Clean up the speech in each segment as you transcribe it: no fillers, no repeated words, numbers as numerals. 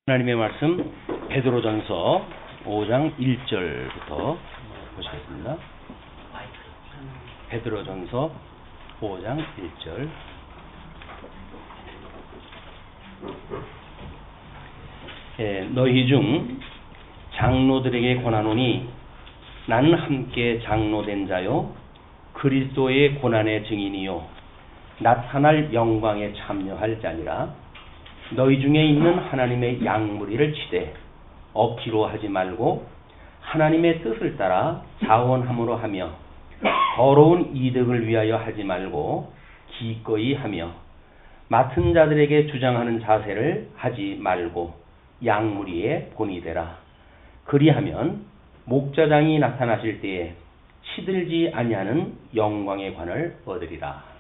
하나님의 말씀 베드로전서 5장 1절부터 보시겠습니다. 베드로전서 5장 1절. 너희 중 장로들에게 권하노니 나는 함께 장로된 자요 그리스도의 고난의 증인이요 나타날 영광에 참여할 자니라. 너희 중에 있는 하나님의 양무리를 치되 억지로 하지 말고 하나님의 뜻을 따라 자원함으로 하며 더러운 이득을 위하여 하지 말고 기꺼이 하며 맡은 자들에게 주장하는 자세를 하지 말고 양무리에 본이 되라. 그리하면 목자장이 나타나실 때에 시들지 아니하는 영광의 관을 얻으리라.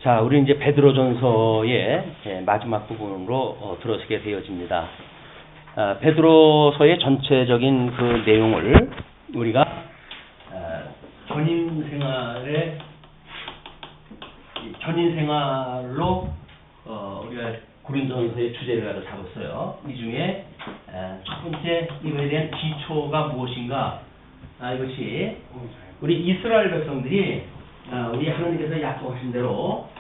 자, 우리 이제 베드로전서의 마지막 부분으로 들어서게 되어집니다. 베드로서의 전체적인 그 내용을 우리가 전인 생활로 우리가 고린도전서의 주제를 가지고 잡았어요. 이 중에 첫 번째 이거에 대한 기초가 무엇인가? 이것이 우리 이스라엘 백성들이 우리 하나님께서 약속하신 대로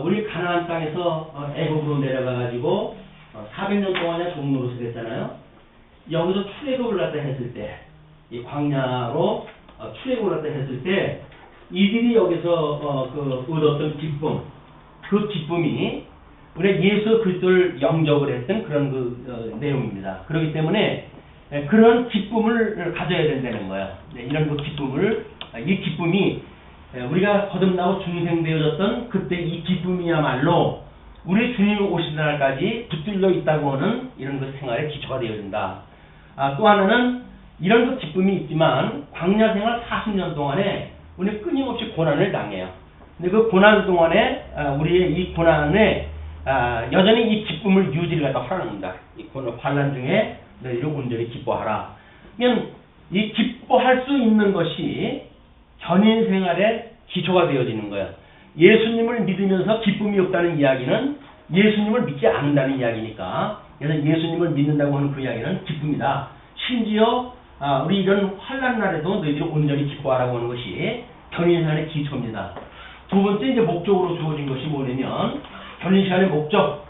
우리 가나안 땅에서 애굽으로 내려가 가지고 400년 동안의 종노릇을 했잖아요. 여기서 출애굽을 갖다 했을 때, 이 광야로 출애굽을 갖다 했을 때 이들이 여기서 얻었던 기쁨, 그 기쁨이 우리 예수 그리스도를 영접을 했던 그런 내용입니다. 그렇기 때문에 그런 기쁨을 가져야 된다는 거예요. 이런 그 기쁨을, 이 기쁨이 우리가 거듭나고 중생되어졌던 그때 이 기쁨이야말로 우리 주님 오신 날까지 붙들려 있다고 하는 이런 그 생활의 기초가 되어진다. 또 하나는 이런 그 기쁨이 있지만 광야 생활 40년 동안에 우리 끊임없이 고난을 당해요. 근데 그 고난 동안에 우리의 이 고난에 여전히 이 기쁨을 유지를 갖다 하라는 겁니다. 이 환난 중에 너희를 온전히 기뻐하라. 그러면 이 기뻐할 수 있는 것이 전인 생활의 기초가 되어지는 거예요. 예수님을 믿으면서 기쁨이 없다는 이야기는 예수님을 믿지 않는다는 이야기니까, 그래서 예수님을 믿는다고 하는 그 이야기는 기쁨이다. 심지어 우리 이런 환난 날에도 너희들이 온전히 기뻐하라고 하는 것이 전인 생활의 기초입니다. 두 번째 이제 목적으로 주어진 것이 뭐냐면 전인 생활의 목적.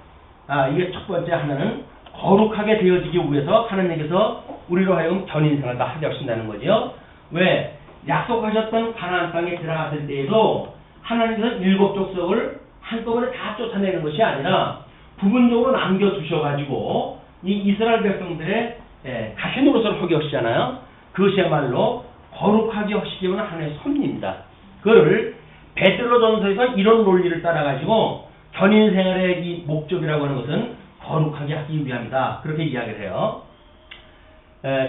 이게 첫 번째 하나는 거룩하게 되어지기 위해서 하나님께서 우리로 하여금 전인 생활을 다 하게 하신다는 거죠. 왜? 약속하셨던 가나안 땅에 들어갔을 때에도 하나님께서 7족속을 한꺼번에 다 쫓아내는 것이 아니라 부분적으로 남겨두셔가지고 이 이스라엘 백성들의 가시 노릇을 하게 하시잖아요. 그것이야말로 거룩하게 하시기 위한 하나님의 섭리입니다. 그걸 베드로전서에서 이런 논리를 따라가지고 전인 생활의 이 목적이라고 하는 것은 거룩하게 하기 위함이다. 그렇게 이야기를 해요.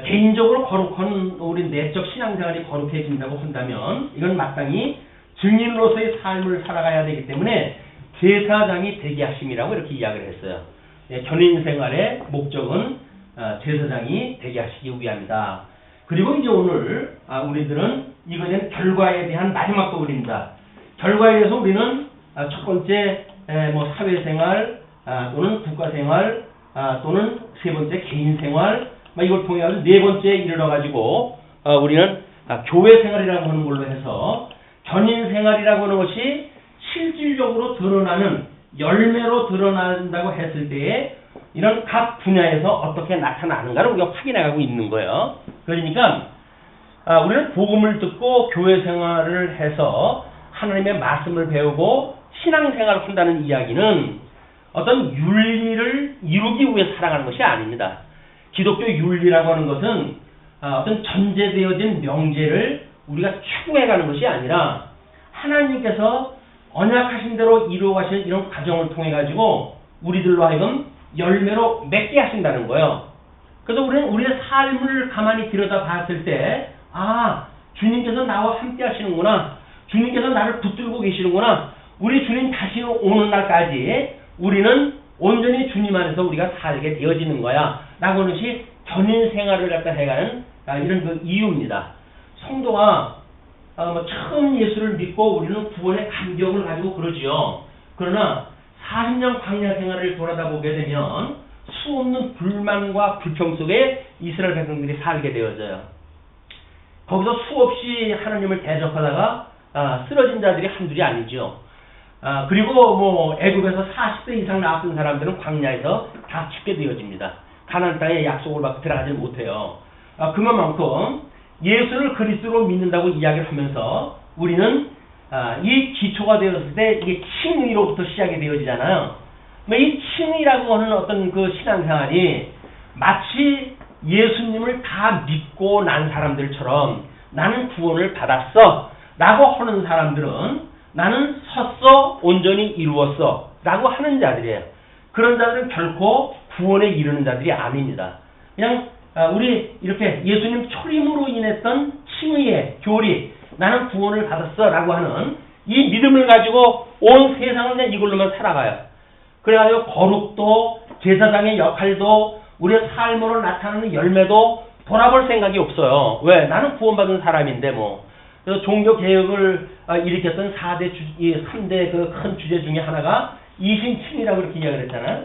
개인적으로 거룩한 우리 내적 신앙생활이 거룩해진다고 한다면 이건 마땅히 증인으로서의 삶을 살아가야 되기 때문에 제사장이 되게 하심이라고 이렇게 이야기를 했어요. 전인생활의 목적은 제사장이 되게 하시기 위함이다. 그리고 이제 오늘 우리들은 이거에 대한 결과에 대한 마지막 부분입니다. 결과에 대해서 우리는 첫 번째 사회생활 또는 국가생활 또는 세 번째 개인생활 이걸 통해 가지고 네 번째에 이르러가지고 우리는 교회 생활이라고 하는 걸로 해서 전인 생활이라고 하는 것이 실질적으로 드러나는 열매로 드러난다고 했을 때에 이런 각 분야에서 어떻게 나타나는가를 우리가 확인해가고 있는 거예요. 그러니까 우리는 복음을 듣고 교회 생활을 해서 하나님의 말씀을 배우고 신앙생활을 한다는 이야기는 어떤 윤리를 이루기 위해 살아가는 것이 아닙니다. 기독교 윤리라고 하는 것은 어떤 전제되어진 명제를 우리가 추구해가는 것이 아니라 하나님께서 언약하신 대로 이루어가신 이런 과정을 통해 가지고 우리들로 하여금 열매로 맺게 하신다는 거예요. 그래서 우리는 우리의 삶을 가만히 들여다봤을 때 주님께서 나와 함께 하시는구나. 주님께서 나를 붙들고 계시는구나. 우리 주님 다시 오는 날까지 우리는 온전히 주님 안에서 우리가 살게 되어지는 거야. 라고 하는 것이 전인 생활을 갖다 해가는 이런 그 이유입니다. 성도가 처음 예수를 믿고 우리는 구원의 감격을 가지고 그러지요. 그러나 40년 광야 생활을 돌아다 보게 되면 수없는 불만과 불평 속에 이스라엘 백성들이 살게 되어져요. 거기서 수없이 하나님을 대적하다가 쓰러진 자들이 한둘이 아니죠. 그리고 뭐 애굽에서 40대 이상 낳았던 사람들은 광야에서 다 죽게 되어집니다. 가나안 땅에 약속을 받고 들어가지 못해요. 그만큼 예수를 그리스도로 믿는다고 이야기를 하면서 우리는 이 기초가 되었을 때 이게 칭의로부터 시작이 되어지잖아요. 이 칭의라고 하는 어떤 그 신앙생활이 마치 예수님을 다 믿고 난 사람들처럼 나는 구원을 받았어 라고 하는 사람들은 나는 섰어 온전히 이루었어 라고 하는 자들이에요. 그런 자들은 결코 구원에 이르는 자들이 아닙니다. 그냥 우리 이렇게 예수님 초림으로 인했던 칭의의 교리 나는 구원을 받았어 라고 하는 이 믿음을 가지고 온 세상을 그냥 이걸로만 살아가요. 그래가지고 거룩도 제사장의 역할도 우리의 삶으로 나타나는 열매도 돌아볼 생각이 없어요. 왜? 나는 구원받은 사람인데 뭐. 그래서 종교개혁을 일으켰던 3대 그 큰 주제 중에 하나가 이신칭이라고 이렇게 이야기를 했잖아요.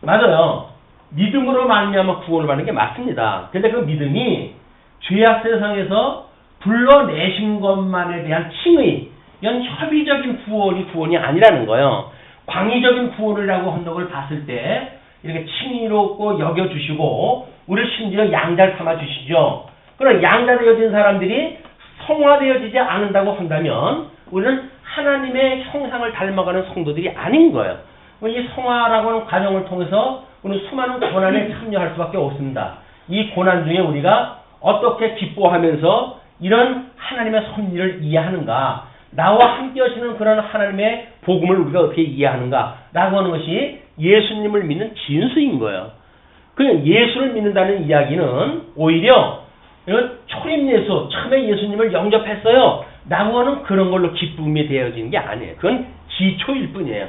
맞아요. 믿음으로 말미암아 구원을 받는 게 맞습니다. 근데 그 믿음이 죄악 세상에서 불러내신 것만에 대한 칭의, 이건 협의적인 구원이 아니라는 거예요. 광의적인 구원이라고 하는 걸 봤을 때 이렇게 칭의롭고 여겨주시고 우리를 심지어 양자를 삼아주시죠. 그런 양자 되어진 사람들이 성화되어지지 않는다고 한다면 우리는 하나님의 형상을 닮아가는 성도들이 아닌 거예요. 이 성화라고 하는 과정을 통해서 우리는 수많은 고난에 참여할 수밖에 없습니다. 이 고난 중에 우리가 어떻게 기뻐하면서 이런 하나님의 섭리를 이해하는가, 나와 함께 하시는 그런 하나님의 복음을 우리가 어떻게 이해하는가 라고 하는 것이 예수님을 믿는 진수인 거예요. 그냥 예수를 믿는다는 이야기는 오히려 이건 초림 예수, 처음에 예수님을 영접했어요 라고 하는 그런 걸로 기쁨이 되어지는 게 아니에요. 그건 기초일 뿐이에요.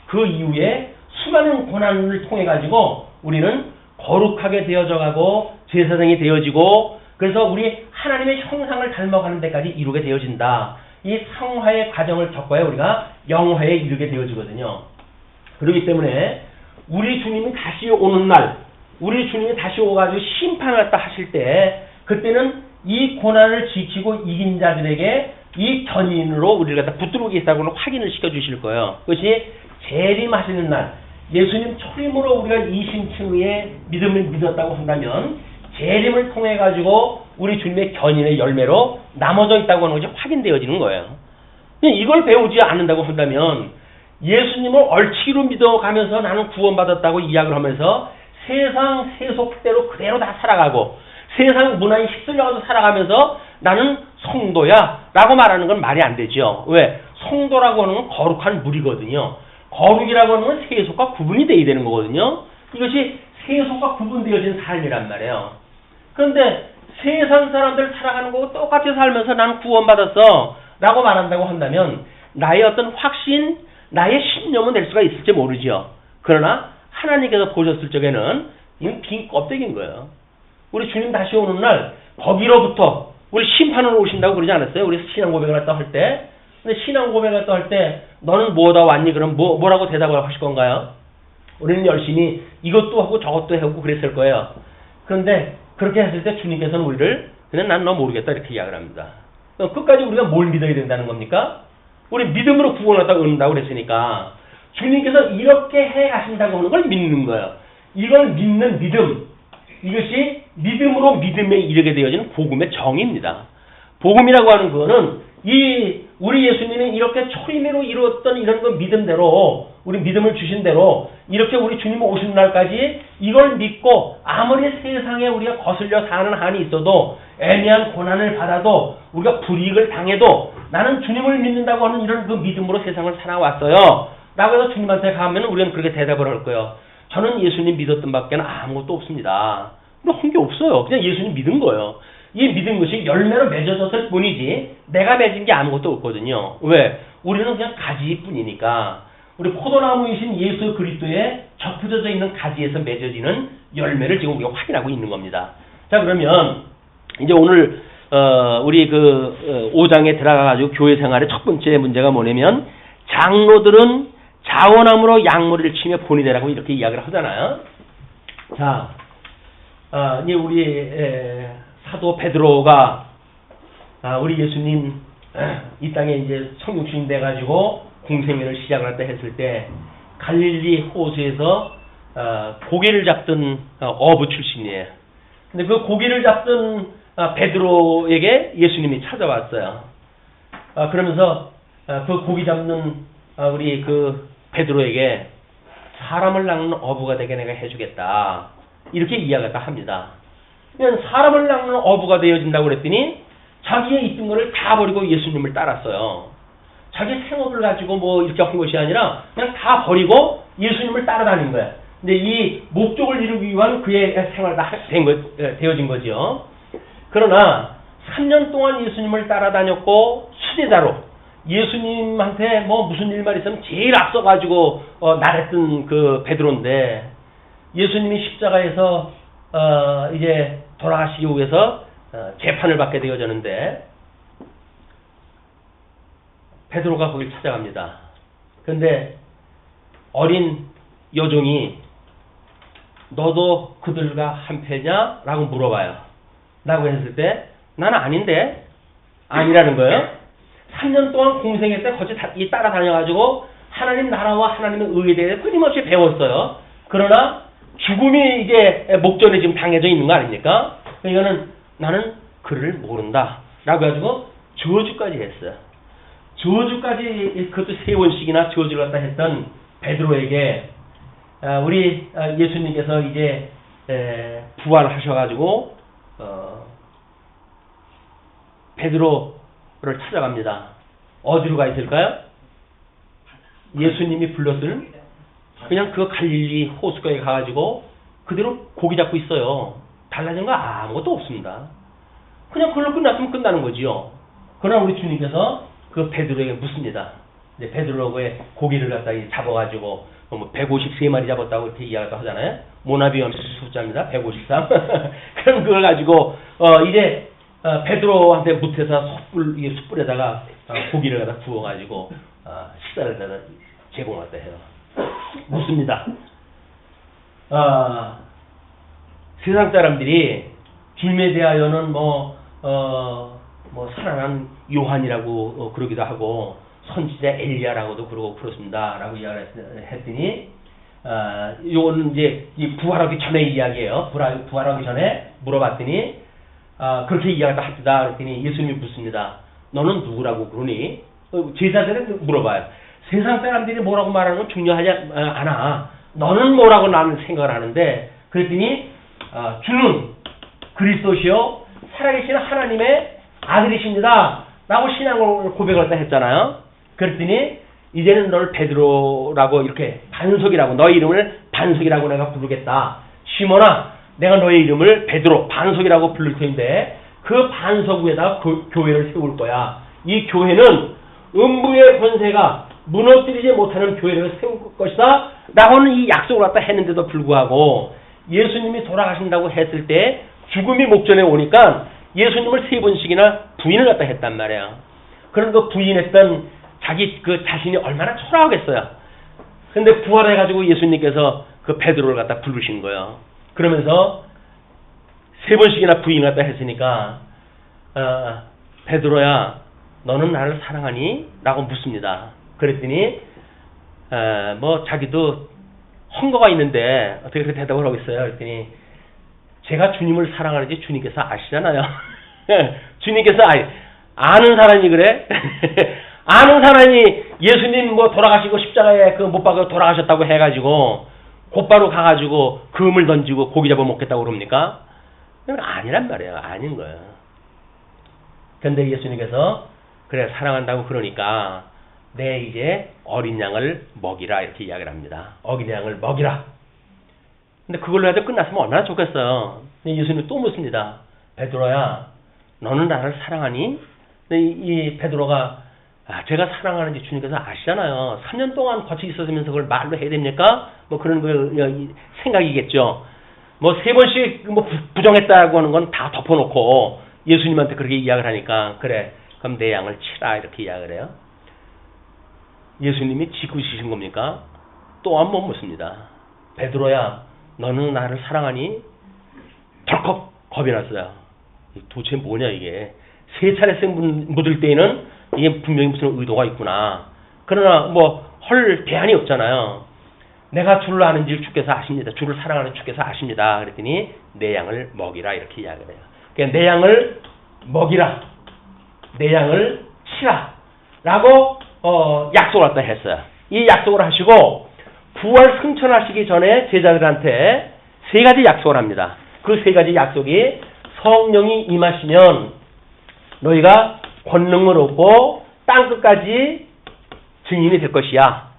그 이후에 수많은 고난을 통해 가지고 우리는 거룩하게 되어져 가고 제사장이 되어지고 그래서 우리 하나님의 형상을 닮아가는 데까지 이루게 되어진다. 이 성화의 과정을 겪어야 우리가 영화에 이르게 되어지거든요. 그렇기 때문에 우리 주님이 다시 오는 날, 우리 주님이 다시 오가지고 심판을 갖다 하실 때 그때는 이 고난을 지키고 이긴 자들에게 이 견인으로 우리를 갖다 붙들고 계시다고는 확인을 시켜주실 거예요. 그것이 재림하시는 날, 예수님 초림으로 우리가 이신칭의의 믿음을 믿었다고 한다면 재림을 통해 가지고 우리 주님의 견인의 열매로 나머져 있다고 하는 것이 확인되어지는 거예요. 이걸 배우지 않는다고 한다면 예수님을 얼치기로 믿어가면서 나는 구원받았다고 이야기를 하면서 세상 세속대로 그대로 다 살아가고 세상 문화에 휩쓸려가서 살아가면서 나는 성도야 라고 말하는 건 말이 안 되죠. 왜? 성도라고 하는 건 거룩한 물이거든요. 거룩이라고 하는 건 세속과 구분이 돼야 되는 거거든요. 이것이 세속과 구분되어진 삶이란 말이에요. 그런데 세상 사람들 살아가는 거고 똑같이 살면서 나는 구원받았어 라고 말한다고 한다면 나의 어떤 확신, 나의 신념은 될 수가 있을지 모르죠. 그러나 하나님께서 보셨을 적에는 이건 빈 껍데기인 거예요. 우리 주님 다시 오는 날 거기로부터 우리 심판으로 오신다고 그러지 않았어요? 우리 신앙 고백을 했다 할 때. 근데 신앙 고백을 했다 할 때 너는 뭐다 왔니? 그럼 뭐라고 대답을 하실 건가요? 우리는 열심히 이것도 하고 저것도 하고 그랬을 거예요. 그런데 그렇게 했을 때 주님께서는 우리를 그냥 난 너 모르겠다 이렇게 이야기를 합니다. 끝까지 우리가 뭘 믿어야 된다는 겁니까? 우리 믿음으로 구원을 갖다 얻는다고 그랬으니까 주님께서 이렇게 해 가신다고 하는 걸 믿는 거예요. 이걸 믿는 믿음, 이것이 믿음으로 믿음에 이르게 되어지는 복음의 정의입니다. 복음이라고 하는 거는 우리 예수님이 이렇게 초림으로 이루었던 이런 그 믿음대로 우리 믿음을 주신 대로 이렇게 우리 주님 오시는 날까지 이걸 믿고 아무리 세상에 우리가 거슬려 사는 한이 있어도 애매한 고난을 받아도 우리가 불이익을 당해도 나는 주님을 믿는다고 하는 이런 그 믿음으로 세상을 살아왔어요 라고 해서 주님한테 가면 우리는 그렇게 대답을 할 거예요. 저는 예수님 믿었던 밖에 아무것도 없습니다. 한 게 없어요. 그냥 예수님 믿은 거예요. 이 믿은 것이 열매로 맺어졌을 뿐이지 내가 맺은 게 아무것도 없거든요. 왜? 우리는 그냥 가지일 뿐이니까. 우리 포도나무이신 예수 그리스도에 접혀져 있는 가지에서 맺어지는 열매를 지금 우리가 확인하고 있는 겁니다. 자, 그러면 이제 오늘 우리 5장에 들어가가지고 교회 생활의 첫 번째 문제가 뭐냐면 장로들은 자원함으로 양머리를 치며 본이 되라고 이렇게 이야기를 하잖아요. 자, 이제 우리 사도 베드로가 우리 예수님 이 땅에 이제 성육 주인 돼가지고 공생애를 시작을 했다 했을 때 갈릴리 호수에서 고기를 잡던 어부 출신이에요. 근데 그 고기를 잡던 베드로에게 예수님이 찾아왔어요. 그러면서 그 고기 잡는 우리 그 베드로에게 사람을 낚는 어부가 되게 내가 해주겠다. 이렇게 이야기를 합니다. 그러면 사람을 낚는 어부가 되어진다고 그랬더니 자기의 있던 거를 다 버리고 예수님을 따랐어요. 자기 생업을 가지고 뭐 이렇게 한 것이 아니라 그냥 다 버리고 예수님을 따라다닌 거야. 근데 이 목적을 이루기 위한 그의 생활이 다 되어진 거죠. 그러나 3년 동안 예수님을 따라다녔고 수제자로 예수님한테 뭐 무슨 일만 있으면 제일 앞서가지고 나랬던 그 베드로인데 예수님이 십자가에서 이제 돌아가시기 위해서 재판을 받게 되어졌는데 베드로가 거길 찾아갑니다. 그런데 어린 여종이 너도 그들과 한패냐? 라고 물어봐요. 라고 했을 때 나는 아닌데 아니라는 거예요. 3년 동안 공생했을 때 거기 따라다녀가지고 하나님 나라와 하나님의 의에 대해 끊임없이 배웠어요. 그러나 죽음이 이제 목전에 지금 당해져 있는 거 아닙니까? 이거는 나는 그를 모른다 라고 해가지고 저주까지 했어요. 저주까지 그것도 3번씩이나 저주를 갖다 했던 베드로에게 우리 예수님께서 이제 부활하셔가지고 베드로를 찾아갑니다. 어디로 가 있을까요? 예수님이 불렀을 그냥 그 갈릴리 호수가에 가가지고 그대로 고기 잡고 있어요. 달라진 거 아무것도 없습니다. 그냥 그걸로 끝났으면 끝나는 거지요. 그러나 우리 주님께서 그 베드로에게 묻습니다. 이제 베드로의 고기를 갖다 잡아가지고 뭐 153마리 잡았다고 이렇게 이야기를 하잖아요. 모나비엄 숫자입니다. 153. 그럼 그걸 가지고 이제 베드로한테 묻혀서 숯불에다가 고기를 갖다 구워가지고 식사를 갖다 제공했다 해요. 묻습니다. 세상 사람들이 주님에 대하여는 뭐 살아난 요한이라고 그러기도 하고 선지자 엘리야라고도 그러고 그렇습니다. 라고 이야기를 했더니 요거는 이제 이 부활하기 전의 이야기예요. 부활하기 전에 물어봤더니 그렇게 이야기를 합시다. 그랬더니 예수님이 묻습니다. 너는 누구라고 그러니? 제자들은 물어봐요. 세상 사람들이 뭐라고 말하는 건 중요하지 않아. 너는 뭐라고 나는 생각을 하는데 그랬더니 주는 그리스도시요 살아계신 하나님의 아들이십니다. 라고 신앙을 고백을 했잖아요. 그랬더니 이제는 널 베드로라고 이렇게 반석이라고 너의 이름을 반석이라고 내가 부르겠다. 시몬아 내가 너의 이름을 베드로 반석이라고 부를 텐데 그 반석 위에다가 교회를 세울 거야. 이 교회는 음부의 권세가 무너뜨리지 못하는 교회를 세울 것이다. 라고는 이 약속을 갖다 했는데도 불구하고 예수님이 돌아가신다고 했을 때 죽음이 목전에 오니까 예수님을 3번씩이나 부인을 갖다 했단 말이에요. 그런 그 부인했던 자기 그 자신이 얼마나 초라하겠어요. 근데 부활해가지고 예수님께서 그 베드로를 갖다 부르신 거예요. 그러면서 3번씩이나 부인을 갖다 했으니까 베드로야 너는 나를 사랑하니? 라고 묻습니다. 그랬더니 뭐 자기도 헌거가 있는데 어떻게 그렇게 대답을 하고 있어요. 그랬더니 제가 주님을 사랑하는지 주님께서 아시잖아요. 주님께서 아는 사람이 그래? 아는 사람이 예수님 뭐 돌아가시고 십자가에 그 못 박아 돌아가셨다고 해가지고 곧바로 가가지고 금을 던지고 고기 잡아 먹겠다고 그럽니까? 그건 아니란 말이에요. 아닌 거예요. 근데 예수님께서 그래 사랑한다고 그러니까 내 이제 어린 양을 먹이라 이렇게 이야기를 합니다. 어린 양을 먹이라. 근데 그걸로 해도 끝났으면 얼마나 좋겠어요. 근데 예수님이 또 묻습니다. 베드로야 너는 나를 사랑하니? 근데 이 베드로가 제가 사랑하는지 주님께서 아시잖아요. 3년 동안 같이 있었으면서 그걸 말로 해야 됩니까? 뭐 그런 생각이겠죠. 뭐 3번씩 뭐 부정했다고 하는 건 다 덮어놓고 예수님한테 그렇게 이야기를 하니까 그래 그럼 내 양을 치라 이렇게 이야기를 해요. 예수님이 짓궂으신 겁니까? 또 한 번 묻습니다. 베드로야, 너는 나를 사랑하니? 덜컥 겁이 났어요. 도대체 뭐냐 이게. 3차례 묻을 때에는 이게 분명히 무슨 의도가 있구나. 그러나 뭐 헐 대안이 없잖아요. 내가 주를 아는 줄 주께서 아십니다. 주를 사랑하는 주께서 아십니다. 그랬더니 내 양을 먹이라 이렇게 이야기를 해요. 그러니까 내 양을 먹이라, 내 양을 치라 라고 약속을 갖다 했어요. 이 약속을 하시고 부활 승천하시기 전에 제자들한테 3가지 약속을 합니다. 그 3가지 약속이 성령이 임하시면 너희가 권능을 얻고 땅끝까지 증인이 될 것이야.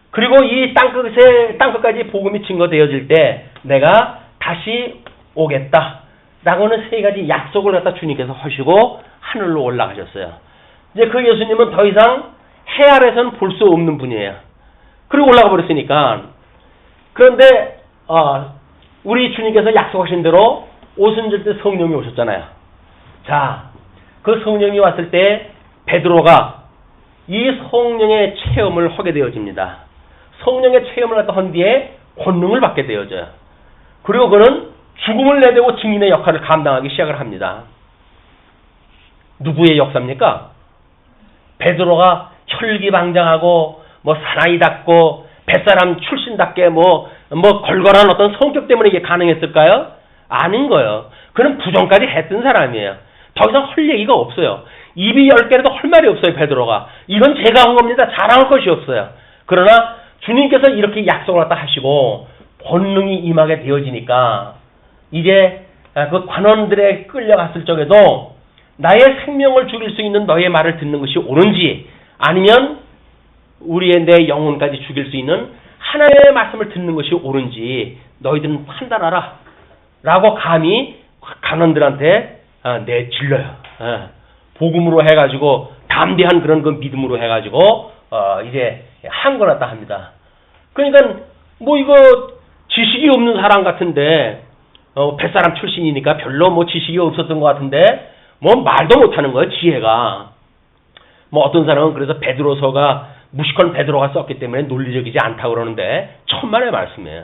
그리고 이 땅끝까지 복음이 증거되어질 때 내가 다시 오겠다. 라고는 3가지 약속을 갖다 주님께서 하시고 하늘로 올라가셨어요. 이제 그 예수님은 더 이상 해 아래서는 볼 수 없는 분이에요. 그리고 올라가 버렸으니까. 그런데 우리 주님께서 약속하신 대로 오순절 때 성령이 오셨잖아요. 자, 그 성령이 왔을 때 베드로가 이 성령의 체험을 하게 되어집니다. 성령의 체험을 갖다 한 뒤에 권능을 받게 되어져요. 그리고 그는 죽음을 내대고 증인의 역할을 감당하기 시작을 합니다. 누구의 역사입니까? 베드로가 혈기방장하고 뭐 사나이답고 뱃사람 출신답게 뭐 걸걸한 어떤 성격 때문에 이게 가능했을까요? 아닌 거예요. 그는 부정까지 했던 사람이에요. 더 이상 할 얘기가 없어요. 입이 10개라도 할 말이 없어요. 베드로가. 이건 제가 한 겁니다. 자랑할 것이 없어요. 그러나 주님께서 이렇게 약속을 갖다 하시고 권능이 임하게 되어지니까 이제 그 관원들에 끌려갔을 적에도 나의 생명을 죽일 수 있는 너의 말을 듣는 것이 옳은지 아니면 우리의 내 영혼까지 죽일 수 있는 하나님의 말씀을 듣는 것이 옳은지 너희들은 판단하라 라고 감히 관원들한테 내질러요. 복음으로 해가지고 담대한 그런 그 믿음으로 해가지고 이제 한 걸 갖다 합니다. 그러니까 뭐 이거 지식이 없는 사람 같은데 뱃사람 출신이니까 별로 뭐 지식이 없었던 것 같은데 뭐 말도 못하는 거예요. 지혜가. 뭐 어떤 사람은 그래서 베드로서가 무식한 베드로가 썼기 때문에 논리적이지 않다고 그러는데 천만의 말씀이에요.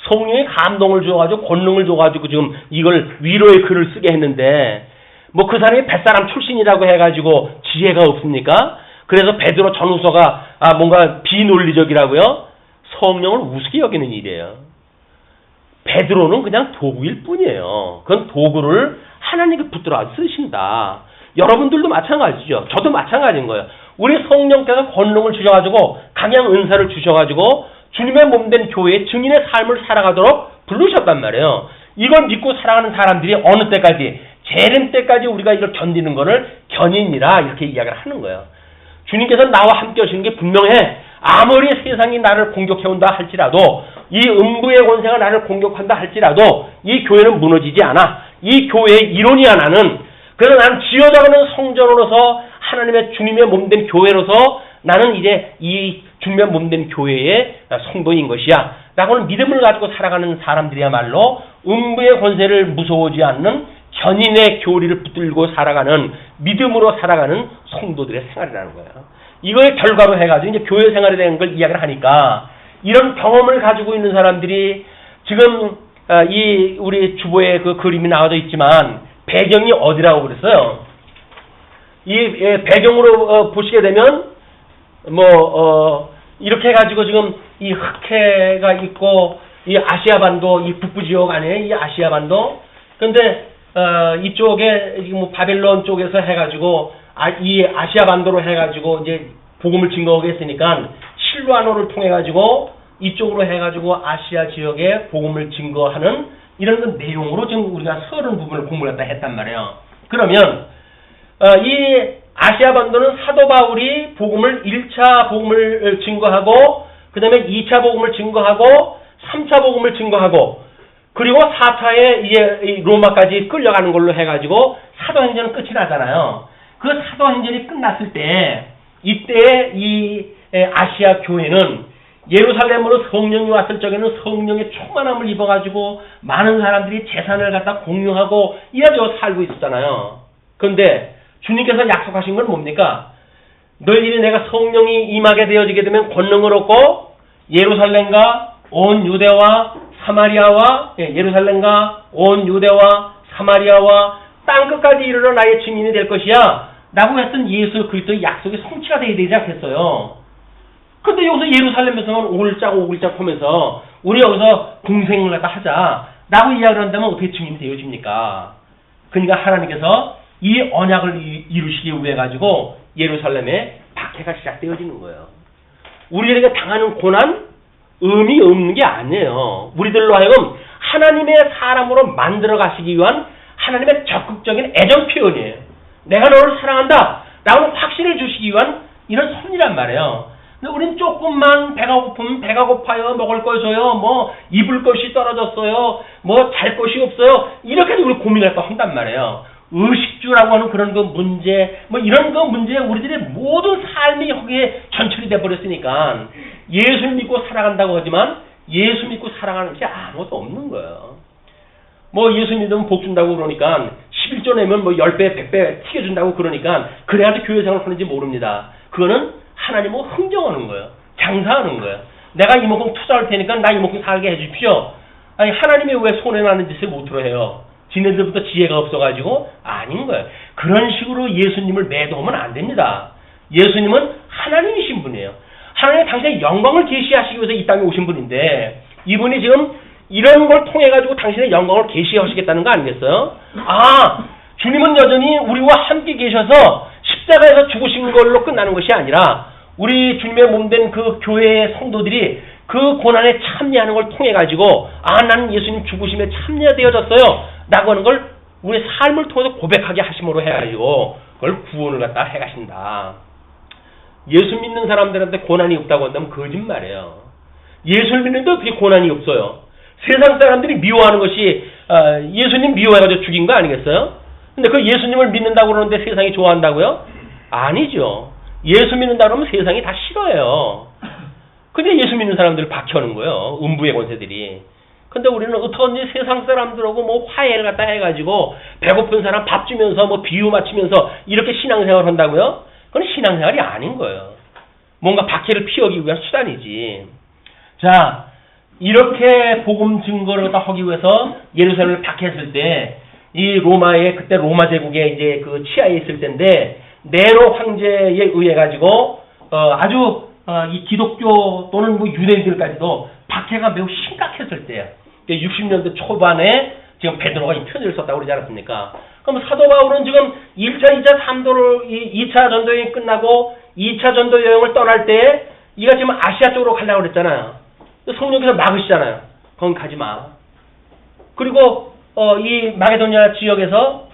성령이 감동을 줘가지고 권능을 줘가지고 지금 이걸 위로의 글을 쓰게 했는데 뭐 그 사람이 뱃사람 출신이라고 해가지고 지혜가 없습니까? 그래서 베드로 전후서가 뭔가 비논리적이라고요? 성령을 우습게 여기는 일이에요. 베드로는 그냥 도구일 뿐이에요. 그건 도구를 하나님께 붙들어 쓰신다. 여러분들도 마찬가지죠. 저도 마찬가지인 거예요. 우리 성령께서 권능을 주셔가지고 강양 은사를 주셔가지고 주님의 몸된 교회의 증인의 삶을 살아가도록 부르셨단 말이에요. 이걸 믿고 살아가는 사람들이 어느 때까지 재림 때까지 우리가 이걸 견디는 거를 견인이라 이렇게 이야기를 하는 거예요. 주님께서 나와 함께 하시는 게 분명해. 아무리 세상이 나를 공격해온다 할지라도 이 음부의 권세가 나를 공격한다 할지라도 이 교회는 무너지지 않아. 이 교회의 이론이 하나는 그래서 나는 지어져가는 성전으로서 하나님의 주님의 몸된 교회로서 나는 이제 이 주님의 몸된 교회의 성도인 것이야 라고는 믿음을 가지고 살아가는 사람들이야말로 음부의 권세를 무서워하지 않는 견인의 교리를 붙들고 살아가는 믿음으로 살아가는 성도들의 생활이라는 거예요. 이거의 결과로 해가지고 이제 교회 생활에 대한 걸 이야기를 하니까 이런 경험을 가지고 있는 사람들이 지금 이 우리 주보에 그 그림이 나와져 있지만 배경이 어디라고 그랬어요? 이 배경으로 보시게 되면 이렇게 해가지고 지금 이 흑해가 있고 이 아시아 반도 이 북부 지역 안에 이 아시아 반도 근데 이쪽에 뭐 바벨론 쪽에서 해가지고 이 아시아 반도로 해가지고 이제 복음을 증거하게 했으니까 실루아노를 통해 가지고 이쪽으로 해가지고 아시아 지역에 복음을 증거하는 이런 그 내용으로 지금 우리가 서른 부분을 공부를 했단 말이에요. 그러면 이 아시아 반도는 사도 바울이 복음을 1차 복음을 증거하고 그 다음에 2차 복음을 증거하고 3차 복음을 증거하고 그리고 4차에 이제 로마까지 끌려가는 걸로 해가지고 사도행전은 끝이 나잖아요. 그 사도행전이 끝났을 때 이때 이 아시아 교회는 예루살렘으로 성령이 왔을 적에는 성령의 충만함을 입어가지고 많은 사람들이 재산을 갖다 공유하고 이래저래 살고 있었잖아요. 그런데 주님께서 약속하신 건 뭡니까? 너희들이 내가 성령이 임하게 되어지게 되면 권능을 얻고 예루살렘과 온 유대와 사마리아와 예루살렘과 온 유대와 사마리아와 땅끝까지 이르러 나의 증인이 될 것이야 라고 했던 예수 그리스도의 약속이 성취가 되어야 되지 않겠어요? 근데 여기서 예루살렘에서만 오글짝 하면서 우리 여기서 공생을 갖다 하자 라고 이야기를 한다면 어떻게 증인이 되어집니까? 그러니까 하나님께서 이 언약을 이루시기 위해 가지고 예루살렘에 박해가 시작되어지는 거예요. 우리에게 당하는 고난 의미 없는 게 아니에요. 우리들로 하여금 하나님의 사람으로 만들어 가시기 위한 하나님의 적극적인 애정 표현이에요. 내가 너를 사랑한다 라고 확신을 주시기 위한 이런 섭리란 말이에요. 근데 우린 조금만 배가 고프면 배가 고파요. 먹을 걸 줘요. 뭐 입을 것이 떨어졌어요. 뭐 잘 것이 없어요. 이렇게도 우리 고민할 거 한단 말이에요. 의식주라고 하는 그런 그 문제, 뭐 이런 그 문제에 우리들의 모든 삶이 거기에 전철이 돼버렸으니까 예수 믿고 살아간다고 하지만 예수 믿고 살아가는 것이 아무것도 없는 거예요. 뭐 예수 믿으면 복 준다고 그러니까 11조 내면 뭐 10배, 100배 튀겨준다고 그러니까 그래야지 교회 생활을 하는지 모릅니다. 그거는 하나님을 흥정하는 거예요. 장사하는 거예요. 내가 이만큼 투자할 테니까 나 이만큼 살게 해주십시오. 아니 하나님이 왜 손해나는 짓을 못으로 해요? 지네들부터 지혜가 없어가지고 아닌 거예요. 그런 식으로 예수님을 매도하면 안 됩니다. 예수님은 하나님이신 분이에요. 하나님 당신의 영광을 계시하시기 위해서 이 땅에 오신 분인데 이분이 지금 이런 걸 통해 가지고 당신의 영광을 계시하시겠다는 거 아니겠어요? 아, 주님은 여전히 우리와 함께 계셔서 십자가에서 죽으신 걸로 끝나는 것이 아니라 우리 주님의 몸된 그 교회의 성도들이 그 고난에 참여하는 걸 통해 가지고 아, 나는 예수님 죽으심에 참여되어졌어요 라고 하는 걸 우리의 삶을 통해서 고백하게 하심으로 해가지고 그걸 구원을 갖다 해가신다. 예수 믿는 사람들한테 고난이 없다고 한다면 거짓말이에요. 예수를 믿는데 어떻게 고난이 없어요? 세상 사람들이 미워하는 것이 예수님 미워해가지고 죽인 거 아니겠어요? 근데 그 예수님을 믿는다고 그러는데 세상이 좋아한다고요? 아니죠. 예수 믿는다고 그러면 세상이 다 싫어해요. 근데 예수 믿는 사람들을 박혀하는 거예요. 음부의 권세들이. 근데 우리는 어떻게 세상 사람들하고 뭐 화해를 갖다 해가지고 배고픈 사람 밥 주면서 뭐 비유 맞추면서 이렇게 신앙생활을 한다고요? 그건 신앙생활이 아닌 거예요. 뭔가 박해를 피하기 위한 수단이지. 자, 이렇게 복음 증거를 다 하기 위해서 예루살렘을 박해했을 때 이 로마의 그때 로마 제국의 이제 그 치하에 있을 때인데 네로 황제에 의해 가지고 아주 이 기독교 또는 뭐 유대인들까지도 박해가 매우 심각했을 때예요. 60년대 초반에 지금 베드로가 이 편지를 썼다고 그러지 않았습니까? 그럼 사도 바울은 지금 1차, 2차, 2차 전도 여행이 끝나고 2차 전도 여행을 떠날 때 이가 지금 아시아 쪽으로 가려고 그랬잖아요. 성령께서 막으시잖아요. 거기 가지 마. 그리고 이 마게도니아 지역에서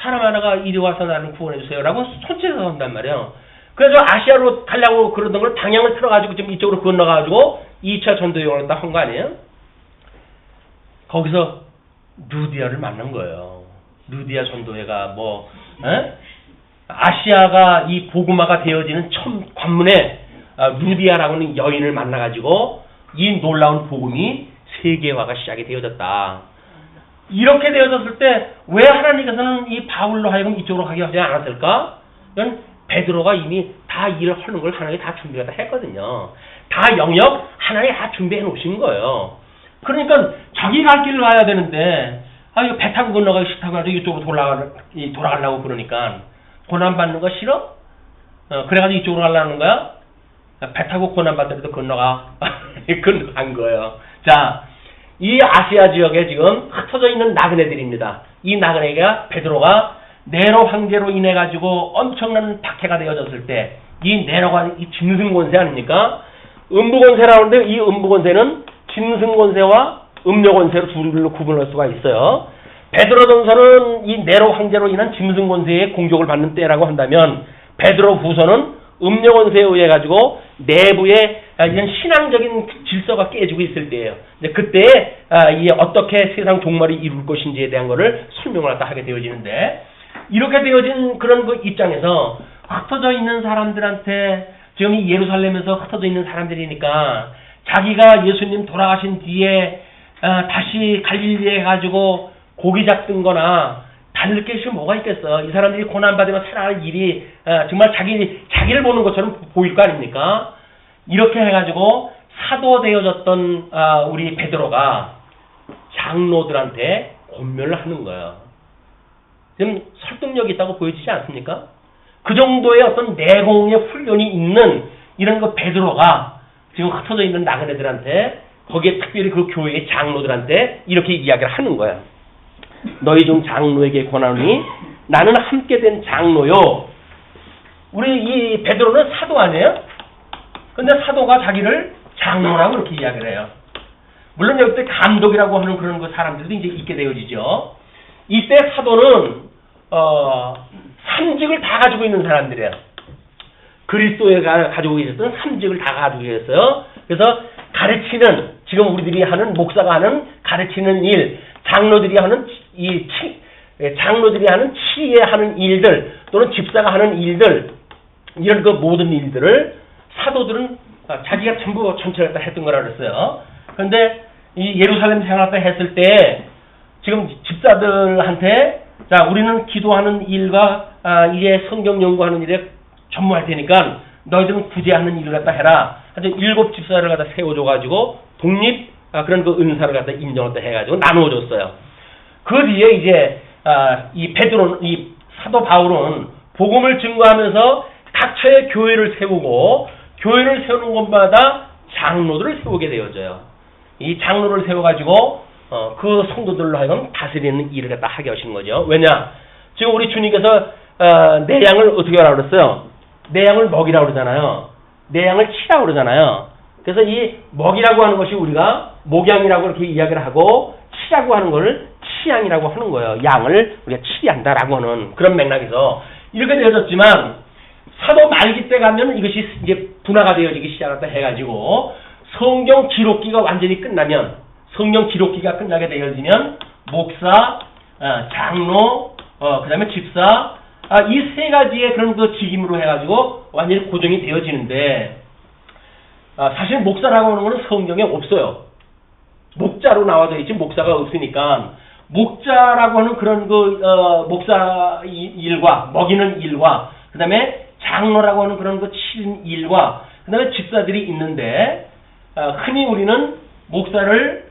사람 하나가 이리 와서 나를 구원해 주세요라고 손짓을 한단 말이에요. 그래서 아시아로 가려고 그러던 걸 방향을 틀어가지고 지금 이쪽으로 건너가지고 2차 전도 여행을 딱 한 거 아니에요? 거기서 루디아를 만난 거예요. 루디아 전도회가 뭐 아시아가 이 복음화가 되어지는 첫 관문에 루디아라고 하는 여인을 만나가지고 이 놀라운 복음이 세계화가 시작이 되어졌다. 이렇게 되어졌을 때 왜 하나님께서는 이 바울로 하여금 이쪽으로 가게 하지 않았을까? 이건 베드로가 이미 다 일을 하는 걸 하나님이 다 준비가 다 했거든요. 다 영역 하나님이 다 준비해 놓으신 거예요. 그러니까 자기 갈 길을 가야 되는데 이거 배 타고 건너가기 싫다고 해서 이쪽으로 돌아가려고 그러니까 고난받는 거 싫어? 그래가지고 이쪽으로 가려는 거야? 배 타고 고난받더라도 건너가. 건너간 거예요. 자, 이 아시아 지역에 지금 흩어져 있는 나그네들입니다. 이 나그네가 베드로가 네로 황제로 인해 가지고 엄청난 박해가 되어졌을 때 이 네로가 이 짐승권세 아닙니까? 음부권세라는데 이 음부권세는 짐승권세와 음료권세로 둘로 구분할 수가 있어요. 베드로전서는 이 네로 황제로 인한 짐승권세의 공격을 받는 때라고 한다면 베드로 후서는 음료권세에 의해 가지고 내부에 이런 신앙적인 질서가 깨지고 있을 때예요. 그때 이 어떻게 세상 종말이 이룰 것인지에 대한 것을 설명을 하게 되어지는데 이렇게 되어진 그런 그 입장에서 흩어져 있는 사람들한테 지금 이 예루살렘에서 흩어져 있는 사람들이니까 자기가 예수님 돌아가신 뒤에 다시 갈릴리에 가지고 고기 잡든 거나 다를 게 뭐가 있겠어. 이 사람들이 고난받으면 살아가는 일이 정말 자기를 보는 것처럼 보일 거 아닙니까? 이렇게 해가지고 사도 되어졌던 우리 베드로가 장로들한테 권면을 하는 거예요. 지금 설득력이 있다고 보여지지 않습니까? 그 정도의 어떤 내공의 훈련이 있는 이런 그 베드로가 지금 흩어져 있는 나그네들한테, 거기에 특별히 그 교회의 장로들한테 이렇게 이야기를 하는 거예요. 너희 중 장로에게 권하노니 나는 함께 된 장로요. 우리 이 베드로는 사도 아니에요? 근데 사도가 자기를 장로라고 이렇게 이야기를 해요. 물론 여기 때 감독이라고 하는 그런 그 사람들도 이제 있게 되어지죠. 이때 사도는 삼직을 다 가지고 있는 사람들이에요. 그리스도에 가지고 계셨던 삼직을 다 가지고 계셨어요. 그래서 가르치는, 지금 우리들이 하는 목사가 하는 가르치는 일, 장로들이 하는 장로들이 하는 치예하는 일들, 또는 집사가 하는 일들, 이런 그 모든 일들을 사도들은 자기가 전부 전체를 다 했던 거라 그랬어요. 그런데 이 예루살렘 생활 때 했을 때 지금 집사들한테 자, 우리는 기도하는 일과 이제 성경 연구하는 일에 전무할 테니까 너희들은 구제하는 일을 갖다 해라. 하여튼 7 집사를 갖다 세워줘가지고 독립 그런 그 은사를 갖다 인정을 해가지고 나누어줬어요. 그 뒤에 이제 이 베드로, 이 사도 바울은 복음을 증거하면서 각처의 교회를 세우고, 교회를 세우는 곳마다 장로들을 세우게 되어져요. 이 장로를 세워가지고 그 성도들로 하여금 다스리는 일을 갖다 하게 하신 거죠. 왜냐? 지금 우리 주님께서 내 양을 어떻게 하라고 그랬어요? 내 양을 먹이라고 그러잖아요. 내 양을 치라고 그러잖아요. 그래서 이 먹이라고 하는 것이 우리가 목양이라고 이렇게 이야기를 하고, 치라고 하는 것을 치양이라고 하는 거예요. 양을 우리가 치리한다라고 하는 그런 맥락에서 이렇게 되어졌지만, 사도 말기 때 가면 이것이 이제 분화가 되어지기 시작했다 해가지고, 성경 기록기가 완전히 끝나면, 성경 기록기가 끝나게 되어지면 목사, 장로, 그 다음에 집사, 이 3가지의 그런 그 직임으로 해가지고 완전히 고정이 되어지는데, 사실 목사라고 하는 것은 성경에 없어요. 목자로 나와져 있지 목사가 없으니까, 목자라고 하는 그런 그 목사 일과 먹이는 일과, 그 다음에 장로라고 하는 그런 그 치는 일과, 그 다음에 집사들이 있는데, 흔히 우리는 목사를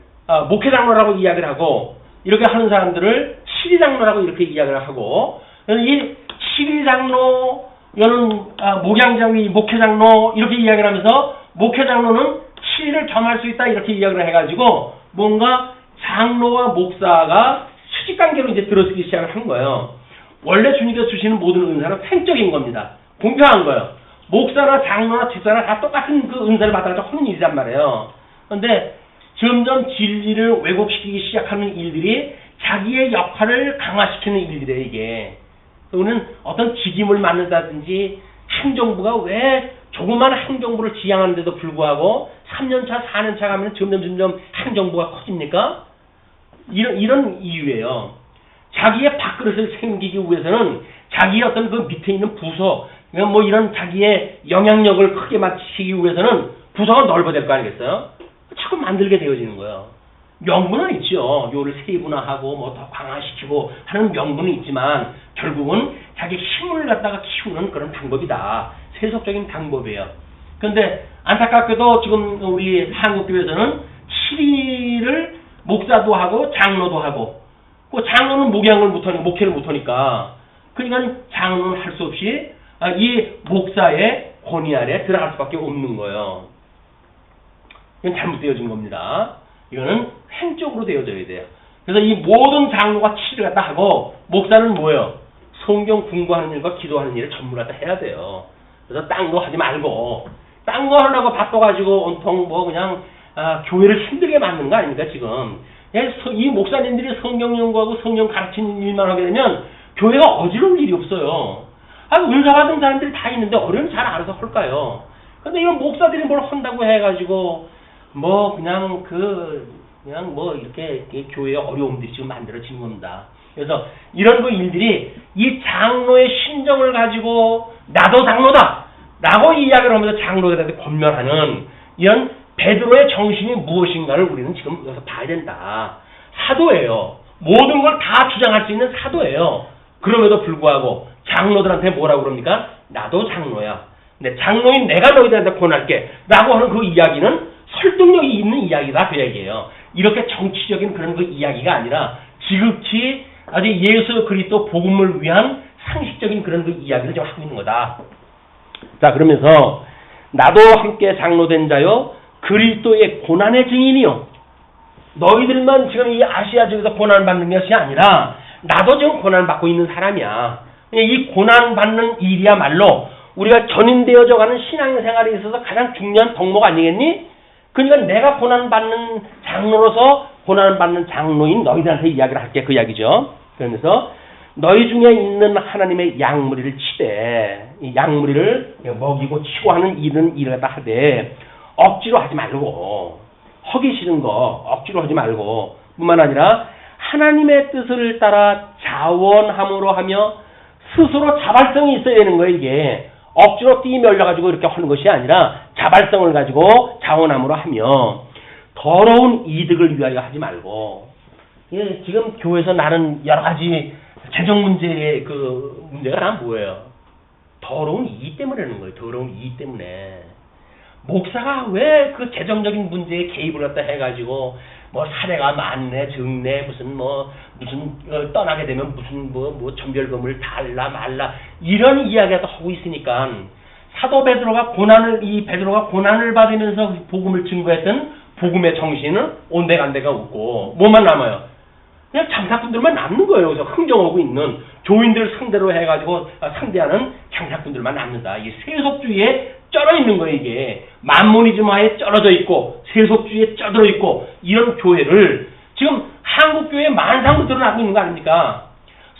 목회장로라고 이야기를 하고, 이렇게 하는 사람들을 치리장로라고 이렇게 이야기를 하고, 이 치리장로, 이거는 목양장이 목회장로 이렇게 이야기를 하면서, 목회장로는 치리를 겸할 수 있다 이렇게 이야기를 해가지고 뭔가 장로와 목사가 수직관계로 이제 들어서기 시작을 한 거예요. 원래 주님께서 주시는 모든 은사는 횡적인 겁니다. 공평한 거예요. 목사나 장로나 집사나 다 똑같은 그 은사를 받아서 하는 일이란 말이에요. 그런데 점점 진리를 왜곡시키기 시작하는 일들이 자기의 역할을 강화시키는 일들이에요, 이게. 우리는 어떤 직임을 맡는다든지 행정부가 왜 조그만 행정부를 지향하는데도 불구하고 3년차, 4년차 가면 점점 행정부가 커집니까? 이런 이유예요. 자기의 밥그릇을 챙기기 위해서는 자기의 어떤 그 밑에 있는 부서, 뭐 이런 자기의 영향력을 크게 맞추기 위해서는 부서가 넓어야 될 거 아니겠어요? 자꾸 만들게 되어지는 거예요. 명분은 있죠. 요를 세분화하고 뭐 더 강화시키고 하는 명분은 있지만 결국은 자기 힘을 갖다가 키우는 그런 방법이다. 세속적인 방법이에요. 그런데 안타깝게도 지금 우리 한국교회에서는 치리를 목사도 하고 장로도 하고, 그 장로는 목양을 못하니까, 목회를 못하니까, 그러니까 장로는 할 수 없이 이 목사의 권위 아래 들어갈 수밖에 없는 거예요. 이건 잘못되어진 겁니다. 이거는 횡적으로 되어져야 돼요. 그래서 이 모든 장로가 치리를 갖다 하고, 목사는 뭐예요? 성경 공부하는 일과 기도하는 일을 전부 갖다 해야 돼요. 그래서 딴 거 하지 말고, 딴 거 하려고 바빠가지고 온통 뭐 그냥 교회를 힘들게 만드는 거 아닙니까 지금? 이 목사님들이 성경 연구하고 성경 가르치는 일만 하게 되면 교회가 어지러울 일이 없어요. 은사 받은 사람들이 다 있는데 어려운 잘 알아서 할까요? 근데 이런 목사들이 뭘 한다고 해가지고 뭐 그냥 뭐 이렇게 교회에 어려움들이 지금 만들어진 겁니다. 그래서 이런 그 일들이 이 장로의 심정을 가지고 나도 장로다 라고 이야기를 하면서 장로들한테 권면하는 이런 베드로의 정신이 무엇인가를 우리는 지금 여기서 봐야 된다. 사도예요. 모든 걸 다 주장할 수 있는 사도예요. 그럼에도 불구하고 장로들한테 뭐라고 그럽니까? 나도 장로야. 근데 장로인 내가 너희들한테 권할게. 라고 하는 그 이야기는 설득력이 있는 이야기다. 그 얘기예요. 이렇게 정치적인 그런 그 이야기가 아니라 지극히 아주 예수 그리스도 복음을 위한 상식적인 그런 그 이야기를 좀 하고 있는 거다. 자, 그러면서 나도 함께 장로된 자요 그리스도의 고난의 증인이요. 너희들만 지금 이 아시아 쪽에서 고난받는 것이 아니라 나도 지금 고난받고 있는 사람이야. 이 고난받는 일이야말로 우리가 전인되어져 가는 신앙생활에 있어서 가장 중요한 덕목 아니겠니? 그러니까 내가 고난받는 장로로서 고난받는 장로인 너희들한테 이야기를 할게. 그 이야기죠. 그러면서 너희 중에 있는 하나님의 양무리를 치되 이 양무리를 먹이고 치고하는 일은 일을 갖다 하되 억지로 하지 말고 하기 싫은 거 억지로 하지 말고 뿐만 아니라 하나님의 뜻을 따라 자원함으로 하며 스스로 자발성이 있어야 되는 거예요. 이게 억지로 뛰밀려가지고 이렇게 하는 것이 아니라 자발성을 가지고 자원함으로 하며 더러운 이득을 위하여 하지 말고 예, 지금 교회에서 나는 여러 가지 재정 문제의 그 문제가 뭐예요? 더러운 이익 때문에 하는 거예요. 더러운 이익 때문에. 목사가 왜 그 재정적인 문제에 개입을 갖다 해가지고 뭐 사례가 많네, 적네, 무슨 떠나게 되면 무슨 뭐 전별금을 달라 말라 이런 이야기가 하고 있으니까 사도 베드로가 고난을 받으면서 복음을 증거했던 복음의 정신은 온데간데가 없고 뭐만 남아요? 그냥 장사꾼들만 남는 거예요. 그래서 흥정하고 있는 교인들 상대로 해가지고 상대하는 장사꾼들만 남는다. 이게 세속주의에 쩔어 있는 거예요. 이게 만모니즘화에 쩔어져 있고 세속주의에 쩔어 있고 이런 교회를 지금 한국 교회 만상으로 드러나고 있는 거 아닙니까?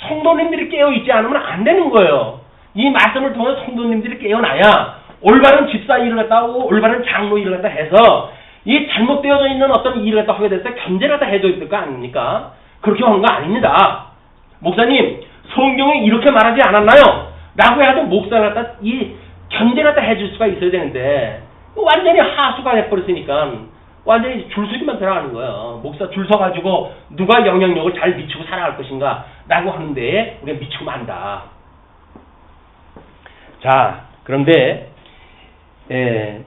성도님들이 깨어 있지 않으면 안 되는 거예요. 이 말씀을 통해 성도님들이 깨어나야 올바른 집사 일을 갖다 하고 올바른 장로 일을 갖다 해서 이 잘못되어져 있는 어떤 일을 갖다 하게 됐을 때 견제를 갖다 해줘야 될 거 아닙니까? 그렇게 하는 거 아닙니다. 목사님, 성경에 이렇게 말하지 않았나요? 라고 해야지 목사를 갖다 이 견제를 갖다 해줄 수가 있어야 되는데 완전히 하수가 돼버렸으니까 완전히 줄서기만 들어가는 거예요. 목사 줄 서가지고 누가 영향력을 잘 미치고 살아갈 것인가 라고 하는데 우리가 미치고 만다. 자, 그런데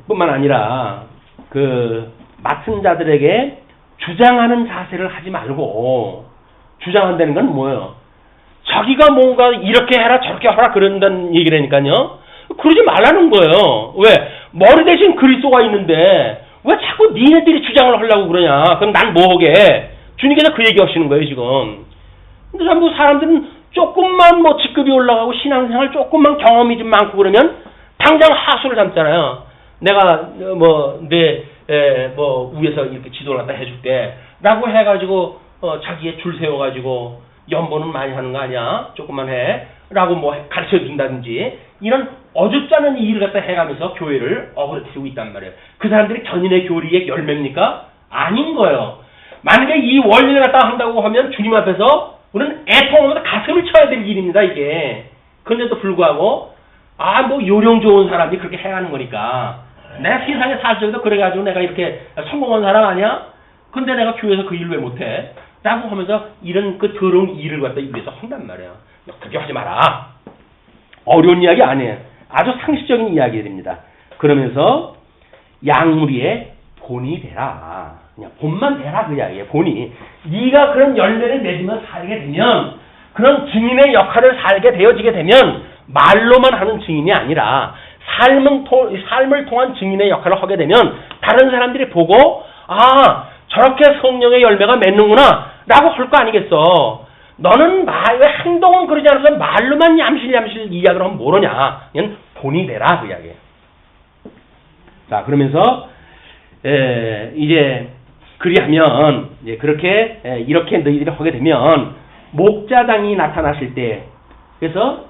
뿐만 아니라 그 맡은 자들에게 주장하는 자세를 하지 말고 주장한다는 건 뭐예요? 자기가 뭔가 이렇게 해라 저렇게 하라 그런다는 얘기라니까요. 그러지 말라는 거예요. 왜? 머리 대신 그리스도가 있는데 왜 자꾸 니네들이 주장을 하려고 그러냐. 그럼 난 뭐하게. 주님께서 그 얘기 하시는 거예요 지금. 근데 전부 사람들은 조금만 뭐 직급이 올라가고 신앙생활 조금만 경험이 좀 많고 그러면 당장 하수를 담잖아요. 내가 뭐 위에서 이렇게 지도를 갖다 해줄게 라고 해가지고 자기의 줄 세워가지고 연보는 많이 하는 거 아니야? 조금만 해 라고 뭐 가르쳐 준다든지 이런 어줍잖은 일을 갖다 해가면서 교회를 어그러뜨리고 있단 말이에요. 그 사람들이 견인의 교리의 열매입니까? 아닌 거예요. 만약에 이 원리를 갖다 한다고 하면 주님 앞에서 우리는 애통하면서 가슴을 쳐야 될 일입니다. 이게. 그런데도 불구하고 뭐 요령 좋은 사람이 그렇게 해가는 거니까 내가 세상에 살 적에도 그래가지고 내가 이렇게 성공한 사람 아니야? 근데 내가 교회에서 그 일을 왜 못해? 라고 하면서 이런 그 더러운 일을 갖다 위해서 한단 말이에요. 그렇게 하지 마라. 어려운 이야기 아니에요. 아주 상식적인 이야기입니다. 그러면서 양무리의 본이 되라. 그냥 본만 되라 그 이야기예요. 본이. 네가 그런 열매를 맺으면 살게 되면 그런 증인의 역할을 살게 되어지게 되면 말로만 하는 증인이 아니라 삶을 통한 증인의 역할을 하게 되면 다른 사람들이 보고 저렇게 성령의 열매가 맺는구나 라고 할 거 아니겠어. 너는 왜 행동은 그러지 않아서 말로만 얌실얌실 이야기를 하면 모르냐. 그냥 본이 되라 그 이야기예요. 자, 그러면서 이제 그리하면 그렇게 이렇게 너희들이 하게 되면 목자장이 나타나실 때 그래서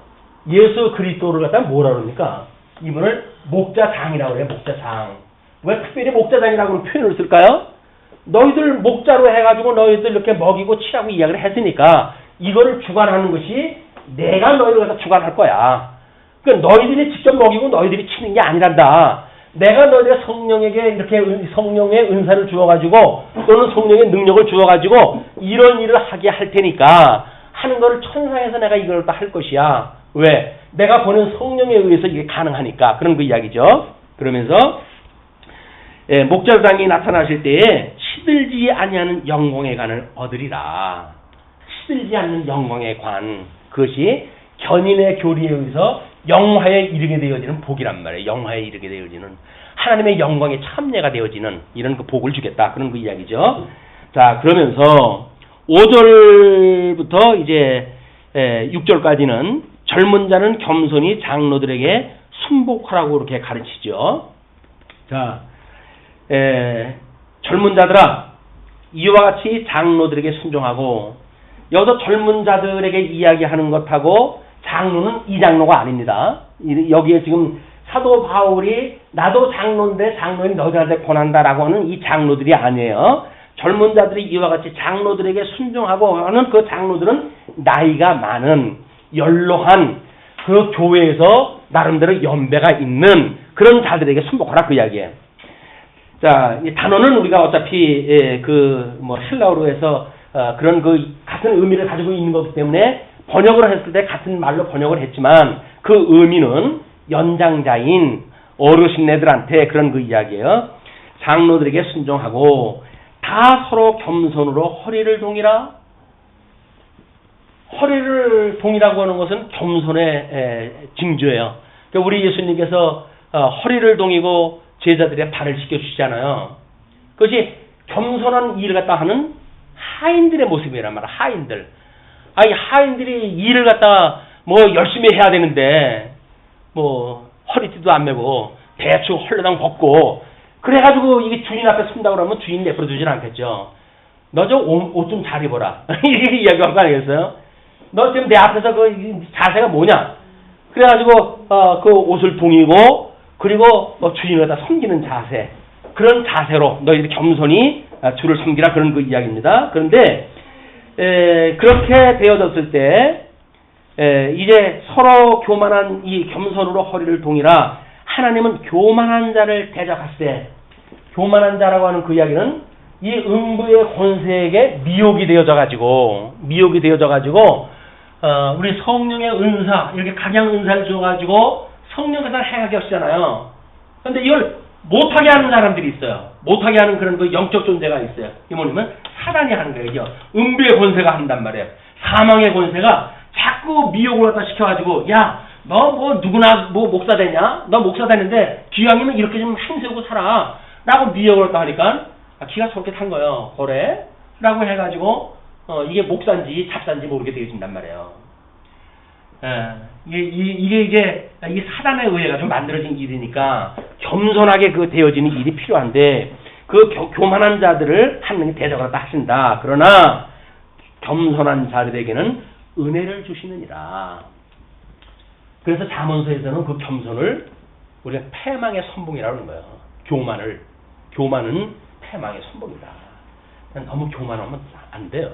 예수 그리스도를 갖다 뭐라 그럽니까? 이분을 목자장이라고 해요. 목자장. 왜 특별히 목자장이라고 표현을 쓸까요? 너희들 목자로 해가지고 너희들 이렇게 먹이고 치라고 이야기를 했으니까 이거를 주관하는 것이 내가 너희를 갖다 주관할 거야. 그러니까 너희들이 직접 먹이고 너희들이 치는 게 아니란다. 내가 너희들 성령에게 이렇게 성령의 은사를 주어가지고 또는 성령의 능력을 주어가지고 이런 일을 하게 할 테니까 하는 거를 천상에서 내가 이걸 다 할 것이야. 왜? 내가 보낸 성령에 의해서 이게 가능하니까. 그런 그 이야기죠. 그러면서 목자장이 나타나실 때에 시들지 아니하는 영광의 관을 얻으리라. 시들지 않는 영광의 관. 그것이 견인의 교리에 의해서 영화에 이르게 되어지는 복이란 말이에요. 영화에 이르게 되어지는 하나님의 영광의 참여가 되어지는 이런 그 복을 주겠다. 그런 그 이야기죠. 자, 그러면서 5절부터 이제 6절까지는 젊은 자는 겸손히 장로들에게 순복하라고 이렇게 가르치죠. 자, 젊은 자들아 이와 같이 장로들에게 순종하고, 여기서 젊은 자들에게 이야기하는 것하고 장로는 이 장로가 아닙니다. 여기에 지금 사도 바울이 나도 장로인데 장로인 너희들한테 권한다라고 하는 이 장로들이 아니에요. 젊은 자들이 이와 같이 장로들에게 순종하고 하는 그 장로들은 나이가 많은 연로한 그 교회에서 나름대로 연배가 있는 그런 자들에게 순복하라 그 이야기예요. 자, 이 단어는 우리가 어차피 헬라어로 해서 그런 그 같은 의미를 가지고 있는 거기 때문에 번역을 했을 때 같은 말로 번역을 했지만 그 의미는 연장자인 어르신네들한테 그런 그 이야기예요. 장로들에게 순종하고 다 서로 겸손으로 허리를 동이라. 허리를 동이라고 하는 것은 겸손의 징조예요. 그러니까 우리 예수님께서 허리를 동이고 제자들의 발을 씻겨주시잖아요. 그것이 겸손한 일을 갖다 하는 하인들의 모습이란 말이야. 하인들. 아니 하인들이 일을 갖다 뭐 열심히 해야 되는데 뭐 허리띠도 안 매고 대충 헐레당 벗고 그래가지고 이게 주인 앞에 선다고 그러면 주인 내버려 두진 않겠죠. 너 저 옷 좀 잘 입어라. 이렇게 이야기한 거 아니겠어요? 너 지금 내 앞에서 그 자세가 뭐냐? 그래가지고 그 옷을 동이고 그리고 주인을 갖다 섬기는 자세, 그런 자세로 너희들이 겸손히 주를 섬기라 그런 그 이야기입니다. 그런데 그렇게 되어졌을 때 이제 서로 교만한 이 겸손으로 허리를 동이라. 하나님은 교만한 자를 대적하실 때, 교만한 자라고 하는 그 이야기는 이 음부의 권세에게 미혹이 되어져 가지고 우리 성령의 은사, 이렇게 각양 은사를 줘가지고 성령께서 행하게 하시잖아요. 그런데 이걸 못하게 하는 사람들이 있어요. 못하게 하는 그런 그 영적 존재가 있어요. 이 뭐냐면 사단이 하는 거예요. 음부의 권세가 한단 말이에요. 사망의 권세가 자꾸 미혹을 갖다 시켜가지고, 야, 너 뭐 누구나 뭐 목사 되냐? 너 목사 되는데 기왕이면 이렇게 좀 힘세우고 살아. 라고 미혹을 갖다 하니까 기가 저렇게 탄 거예요. 그래? 라고 해가지고 이게 목사인지 잡사인지 모르게 되어진단 말이에요. 이게 이 사단에 의해 가지고 만들어진 일이니까 겸손하게 그 되어지는 일이 필요한데 그 교만한 자들을 하나님이 대적을 다 하신다. 그러나 겸손한 자들에게는 은혜를 주시느니라. 그래서 잠언서에서는 그 겸손을 우리가 패망의 선봉이라고 하는 거예요. 교만은 패망의 선봉이다. 너무 교만하면 안 돼요.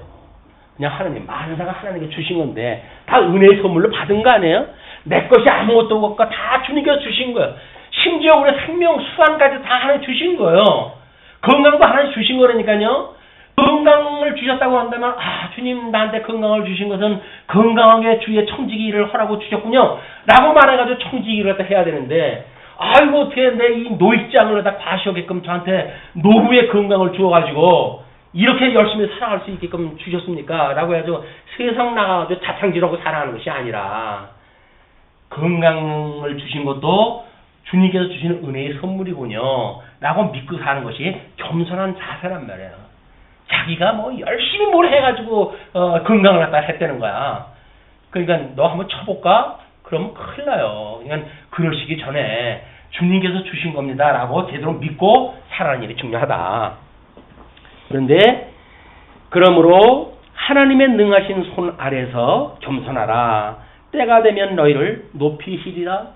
그냥 하나님, 만사가 하나님께 주신 건데 다 은혜의 선물로 받은 거 아니에요? 내 것이 아무것도 없고 다 주님께서 주신 거예요. 심지어 우리 생명, 수완까지 다 하나님 주신 거예요. 건강도 하나님 주신 거라니까요. 건강을 주셨다고 한다면 주님 나한테 건강을 주신 것은 건강하게 주의 청지기를 하라고 주셨군요. 라고 말해가지고 청지기를 갖다 해야 되는데 아이고 어떻게 내 이 노익장을 갖다 과시하게끔 저한테 노후의 건강을 주어가지고 이렇게 열심히 살아갈 수 있게끔 주셨습니까? 라고 해가지고 세상 나가가지고 자창질하고 살아가는 것이 아니라 건강을 주신 것도 주님께서 주시는 은혜의 선물이군요. 라고 믿고 사는 것이 겸손한 자세란 말이에요. 자기가 뭐 열심히 뭘 해가지고 건강을 갖다 했다는 거야. 그러니까 너 한번 쳐볼까? 그러면 큰일 나요. 그러니까 그러시기 전에 주님께서 주신 겁니다. 라고 제대로 믿고 살아가는 일이 중요하다. 그런데 그러므로 하나님의 능하신 손 아래서 겸손하라. 때가 되면 너희를 높이시리라.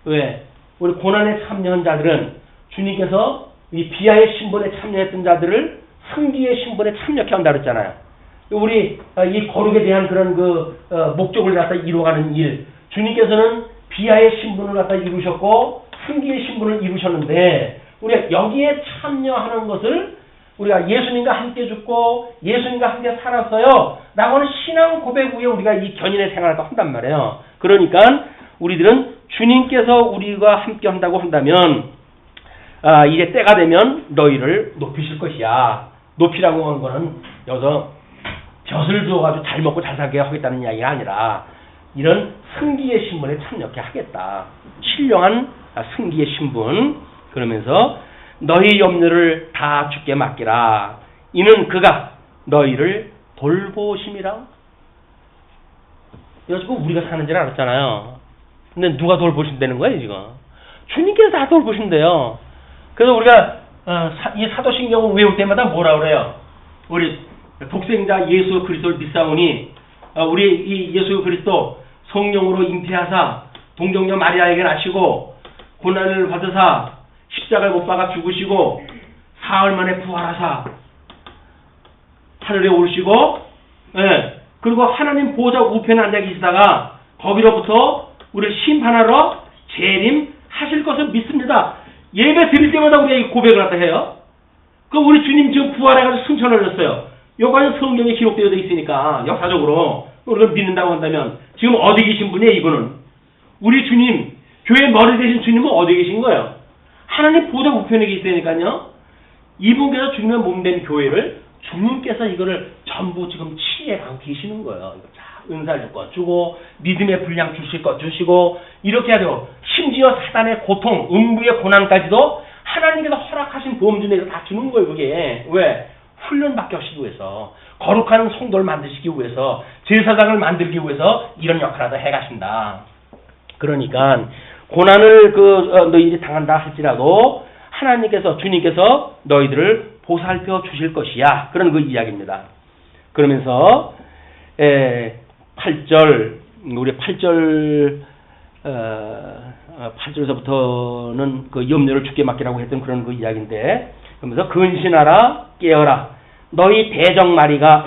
왜? 우리 고난에 참여한 자들은 주님께서 이 비하의 신분에 참여했던 자들을 승리의 신분에 참여케 한다 그랬잖아요. 우리 이 거룩에 대한 그런 목적을 갖다 이루어가는 일, 주님께서는 비하의 신분을 갖다 이루셨고 승기의 신분을 이루셨는데 우리가 여기에 참여하는 것을 우리가 예수님과 함께 죽고 예수님과 함께 살았어요 라고 하는 신앙 고백 후에 우리가 이 견인의 생활을 한단 말이에요. 그러니까 우리들은 주님께서 우리와 함께 한다고 한다면 이제 때가 되면 너희를 높이실 것이야. 높이라고 하는 거는 여기서 벼슬 주어가지고 잘 먹고 잘 살게 하겠다는 이야기가 아니라 이런 승기의 신분에 참여하게 하겠다. 신령한 승기의 신분. 그러면서 너희 염려를 다 주께 맡기라. 이는 그가 너희를 돌보심이라. 이거 지금 우리가 사는 줄 알았잖아요. 근데 누가 돌보신다는 거예요 지금? 주님께서 다 돌보신대요. 그래서 우리가 이 사도신경을 외울 때마다 뭐라 그래요? 우리 독생자 예수 그리스도를 믿사오니 우리 이 예수 그리스도 성령으로 잉태하사 동정녀 마리아에게 나시고 고난을 받으사 십자가를 못 박아 죽으시고 사흘 만에 부활하사 하늘에 오르시고 그리고 하나님 보좌 우편에 앉아 계시다가 거기로부터 우리를 심판하러 재림하실 것을 믿습니다. 예배 드릴 때마다 우리가 이 고백을 갖다 해요. 그럼 우리 주님 지금 부활해가지고 승천을 하셨어요. 요거는 성경에 기록되어 있으니까 역사적으로 우리가 믿는다고 한다면 지금 어디 계신 분이에요 이분은? 우리 주님, 교회 머리 되신 주님은 어디 계신 거예요? 하나님 보좌 우편에 계시다니까요. 이분께서 주님의 몸된 교회를 주님께서 이거를 전부 지금 치해가고 계시는 거예요. 이거 은사를 주고 믿음의 분량 주실 것 주시고 이렇게 하죠. 심지어 사단의 고통, 음부의 고난까지도 하나님께서 허락하신 보험주 내에서 다 주는 거예요. 그게 왜? 훈련받게 하시기 위해서, 거룩한 성도를 만드시기 위해서, 제사장을 만들기 위해서 이런 역할을 해가신다. 그러니까 고난을 너희들이 당한다 할지라도 하나님께서 주님께서 너희들을 보살펴 주실 것이야. 그런 그 이야기입니다. 그러면서 8절 우리 8절에서부터는 그 염려를 주께 맡기라고 했던 그런 그 이야기인데, 그러면서 근신하라 깨어라 너희 대적 마귀가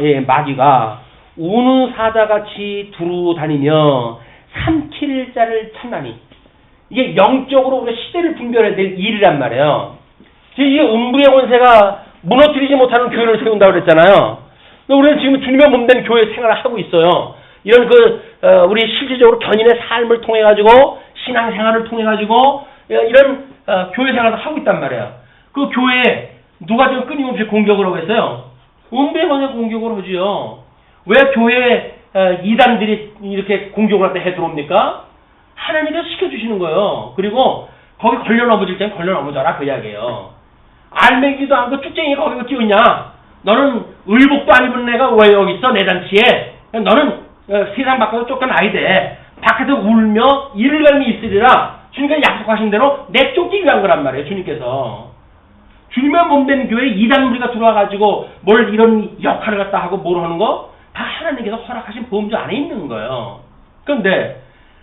우는 사자같이 두루 다니며 삼킬 자를 찾나니. 이게 영적으로 우리가 시대를 분별해야 될 일이란 말이에요. 지금 이 음부의 권세가 무너뜨리지 못하는 교회를 세운다고 그랬잖아요. 우리는 지금 주님의 몸된 교회 생활을 하고 있어요. 이런 우리 실질적으로 견인의 삶을 통해 가지고 신앙생활을 통해 가지고 이런 교회 생활을 하고 있단 말이에요. 그 교회에 누가 지금 끊임없이 공격을 하고 있어요? 음부의 권세가 공격을 하지요. 왜 교회에 이단들이 이렇게 공격을 할 때 해 들어옵니까? 하나님께서 시켜주시는 거예요. 그리고 거기 걸려 넘어질 때는 걸려 넘어져라 그 이야기예요. 알맹이도 않고 쭉쟁이가 거기 끼어있냐? 너는 의복도 안 입은 애가 왜 여기 있어 내 잔치에? 너는 세상 밖으로 쫓겨나야 돼. 밖에서 울며 이를 갈미 있으리라. 주님께서 약속하신 대로 내쫓기 위한 거란 말이에요. 주님께서. 주님의 몸된 교회에 이단 무리가 들어와가지고 뭘 이런 역할을 갖다 하고 뭘 하는 거? 다 하나님께서 허락하신 보험주 안에 있는 거예요. 그런데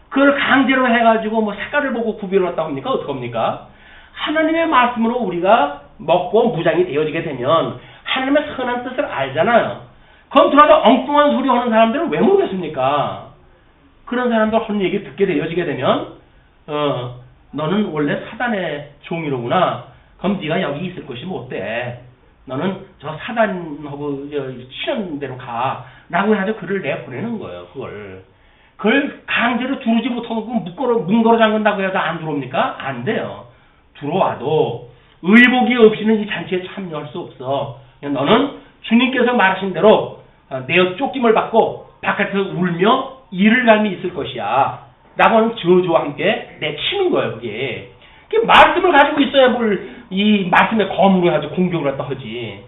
그걸 강제로 해가지고 뭐 색깔을 보고 구별을 했다고 합니까? 어떡합니까? 하나님의 말씀으로 우리가 먹고 무장이 되어지게 되면 하나님의 선한 뜻을 알잖아요. 그럼 들어가서 엉뚱한 소리 하는 사람들은 왜 모르겠습니까? 그런 사람들 하는 얘기 듣게 되어지게 되면 너는 원래 사단의 종이로구나. 그럼 네가 여기 있을 것이 못 돼. 너는 저 사단하고 치는 대로 가. 라고 해가지고 그를 내보내는 거예요. 그걸 강제로 두르지 못하고 문거로 잠근다고 해도 안 들어옵니까? 안 돼요. 들어와도 의복이 없이는 이 잔치에 참여할 수 없어. 너는 주님께서 말하신 대로 내어 쫓김을 받고 바깥에서 울며 이를 갈미 있을 것이야. 라고 하는 저주와 함께 내치는 거예요. 그게 말씀을 가지고 있어야 뭘 이 말씀의 검으로 가지고 공격을 갖다 하지.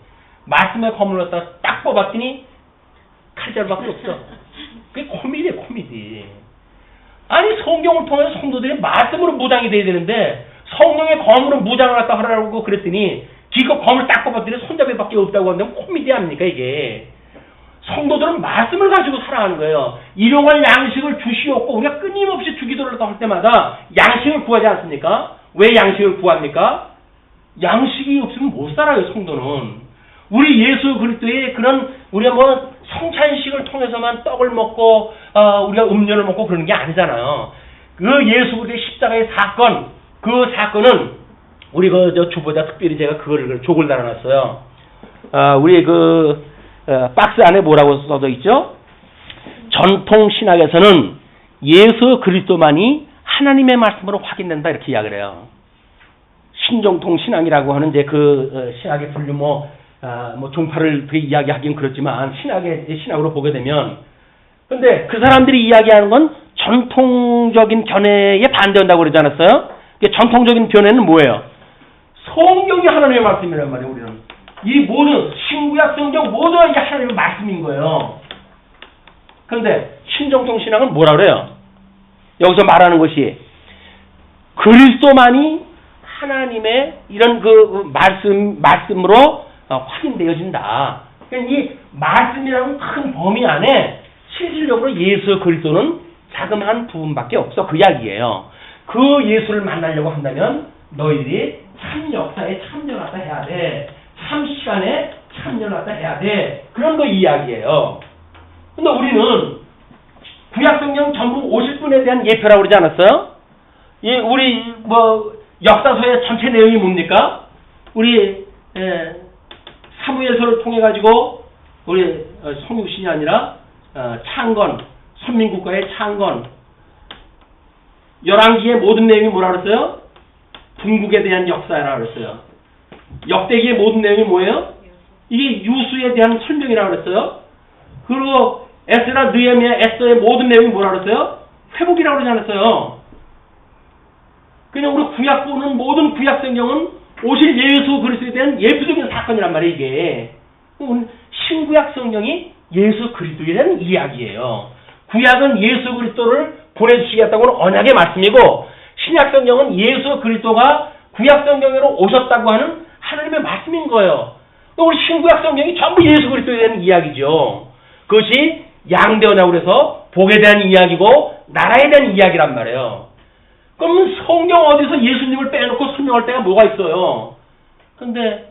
말씀의 검을 갖다 딱 뽑았더니 칼자루밖에 없어. 그게 코미디야 코미디. 아니 성경을 통해서 성도들이 말씀으로 무장이 돼야 되는데 성령의 검으로 무장을 갖다 하라고 그랬더니 기껏 검을 딱 뽑았더니 손잡이밖에 없다고 한다면 코미디 아닙니까 이게. 성도들은 말씀을 가지고 살아가는 거예요. 일용할 양식을 주시옵고 우리가 끊임없이 주기도를 할 때마다 양식을 구하지 않습니까? 왜 양식을 구합니까? 양식이 없으면 못 살아요. 성도는. 우리 예수 그리스도의 그런 우리가 뭐 성찬식을 통해서만 떡을 먹고 우리가 음료를 먹고 그러는 게 아니잖아요. 그 예수 그리스도의 십자가의 사건, 그 사건은 우리 저 주보다 특별히 제가 그걸 족을 달아놨어요. 우리 박스 안에 뭐라고 써져 있죠? 전통 신학에서는 예수 그리스도만이 하나님의 말씀으로 확인된다 이렇게 이야기를 해요. 신정통 신앙이라고 하는 이제 신학의 분류 뭐 종파를 이야기하긴 그렇지만 신학으로 보게 되면 근데 그 사람들이 이야기하는 건 전통적인 견해에 반대한다고 그러지 않았어요? 전통적인 견해는 뭐예요? 성경이 하나님의 말씀이란 말이에요. 우리는 이 모든 신구약 성경 모두가 이게 하나님의 말씀인 거예요. 그런데 신정통 신앙은 뭐라 그래요? 여기서 말하는 것이 그리스도만이 하나님의 이런 말씀으로 확인되어진다. 그러니까 이 말씀이라는 큰 범위 안에 실질적으로 예수 그리스도는 자그마한 부분밖에 없어. 그 이야기예요. 그 예수를 만나려고 한다면 너희들이 참 역사에 참여하다 해야 돼. 참 시간에 참여하다 해야 돼. 그런 거 이야기예요. 근데 우리는 구약성경 전부 오실 분에 대한 예표라고 그러지 않았어요? 우리 역사서의 전체 내용이 뭡니까? 우리 사무엘서를 통해 가지고 우리 송유신이 아니라 창건, 선민국가의 창건, 열왕기의 모든 내용이 뭐라 그랬어요? 분국에 대한 역사라고 그랬어요. 역대기의 모든 내용이 뭐예요? 이게 유수에 대한 설명이라고 그랬어요. 그리고 에스라, 느헤미야, 에스더의 모든 내용이 뭐라 그랬어요? 회복이라고 그러지 않았어요. 그냥 우리 구약 보는 모든 구약 성경은 오실 예수 그리스도에 대한 예표적인 사건이란 말이에요. 이게 신구약 성경이 예수 그리스도에 대한 이야기예요. 구약은 예수 그리스도를 보내주시겠다고는 언약의 말씀이고 신약 성경은 예수 그리스도가 구약 성경으로 오셨다고 하는 하나님의 말씀인 거예요. 우리 신구약 성경이 전부 예수 그리스도에 대한 이야기죠. 그것이 양대언하고 그래서 복에 대한 이야기고 나라에 대한 이야기란 말이에요. 그럼 성경 어디서 예수님을 빼놓고 설명할 때가 뭐가 있어요? 근데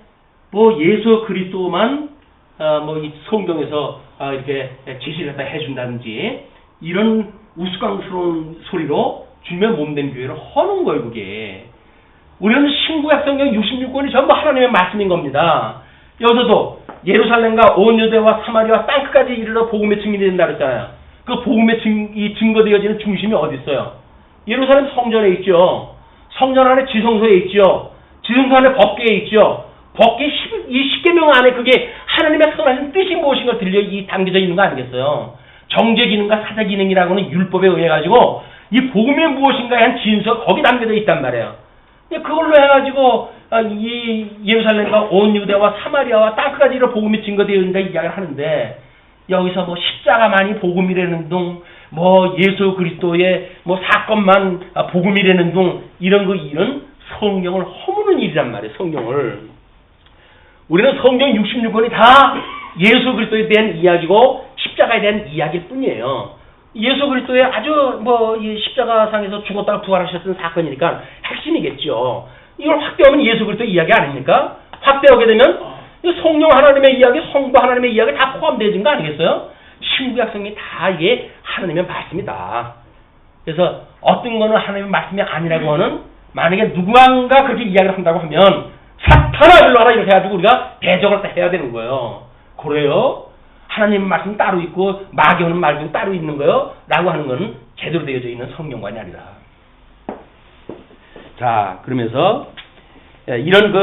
예수 그리스도만 이 성경에서 이렇게 제시를 갖다 해준다든지 이런 우스꽝스러운 소리로 주님의 몸된 교회를 허는 거예요. 그게 우리는 신구약 성경 66권이 전부 하나님의 말씀인 겁니다. 여기서도 예루살렘과 온 유대와 사마리아 땅끝까지 이르러 복음의 증인이 된다 그랬잖아요. 그 복음의 증거되어지는 중심이 어디 있어요? 예루살렘 성전에 있죠. 성전 안에 지성소에 있죠. 지성소 안에 법궤에 있죠. 법궤 이 십계명 안에 그게 하나님의 선하신 뜻이 무엇인가 담겨져 있는 거 아니겠어요? 정죄 기능과 사자 기능이라고는 율법에 의해 가지고 이 복음이 무엇인가에 한 진서가 거기 담겨져 있단 말이에요. 그걸로 해가지고 이 예루살렘과 온 유대와 사마리아와 땅끝까지 이런 복음이 증거되어 있다 이야기를 하는데 여기서 십자가만이 복음이라는 둥 예수 그리스도의 사건만 복음이라는 둥 이런 성경을 허무는 일이란 말이에요. 성경을 우리는 성경 66권이 다 예수 그리스도에 대한 이야기고 십자가에 대한 이야기일 뿐이에요. 예수 그리스도의 아주 이 십자가상에서 죽었다가 부활하셨던 사건이니까 핵심이겠죠. 이걸 확대하면 예수 그리스도 이야기 아닙니까? 확대하게 되면 성령 하나님의 이야기, 성부 하나님의 이야기 다 포함되어진 거 아니겠어요? 신구약 성경이 다 이게 하나님의 말씀이다. 그래서 어떤 거는 하나님의 말씀이 아니라고 하는 만약에 누구한가 그렇게 이야기를 한다고 하면 사탄아 일로 와라 이렇게 해가지고 우리가 대적을 해야 되는 거예요. 그래요? 하나님 말씀 따로 있고 마귀오는 말씀 따로 있는 거요? 라고 하는 것은 제대로 되어져 있는 성경관이 아니라. 자, 그러면서 이런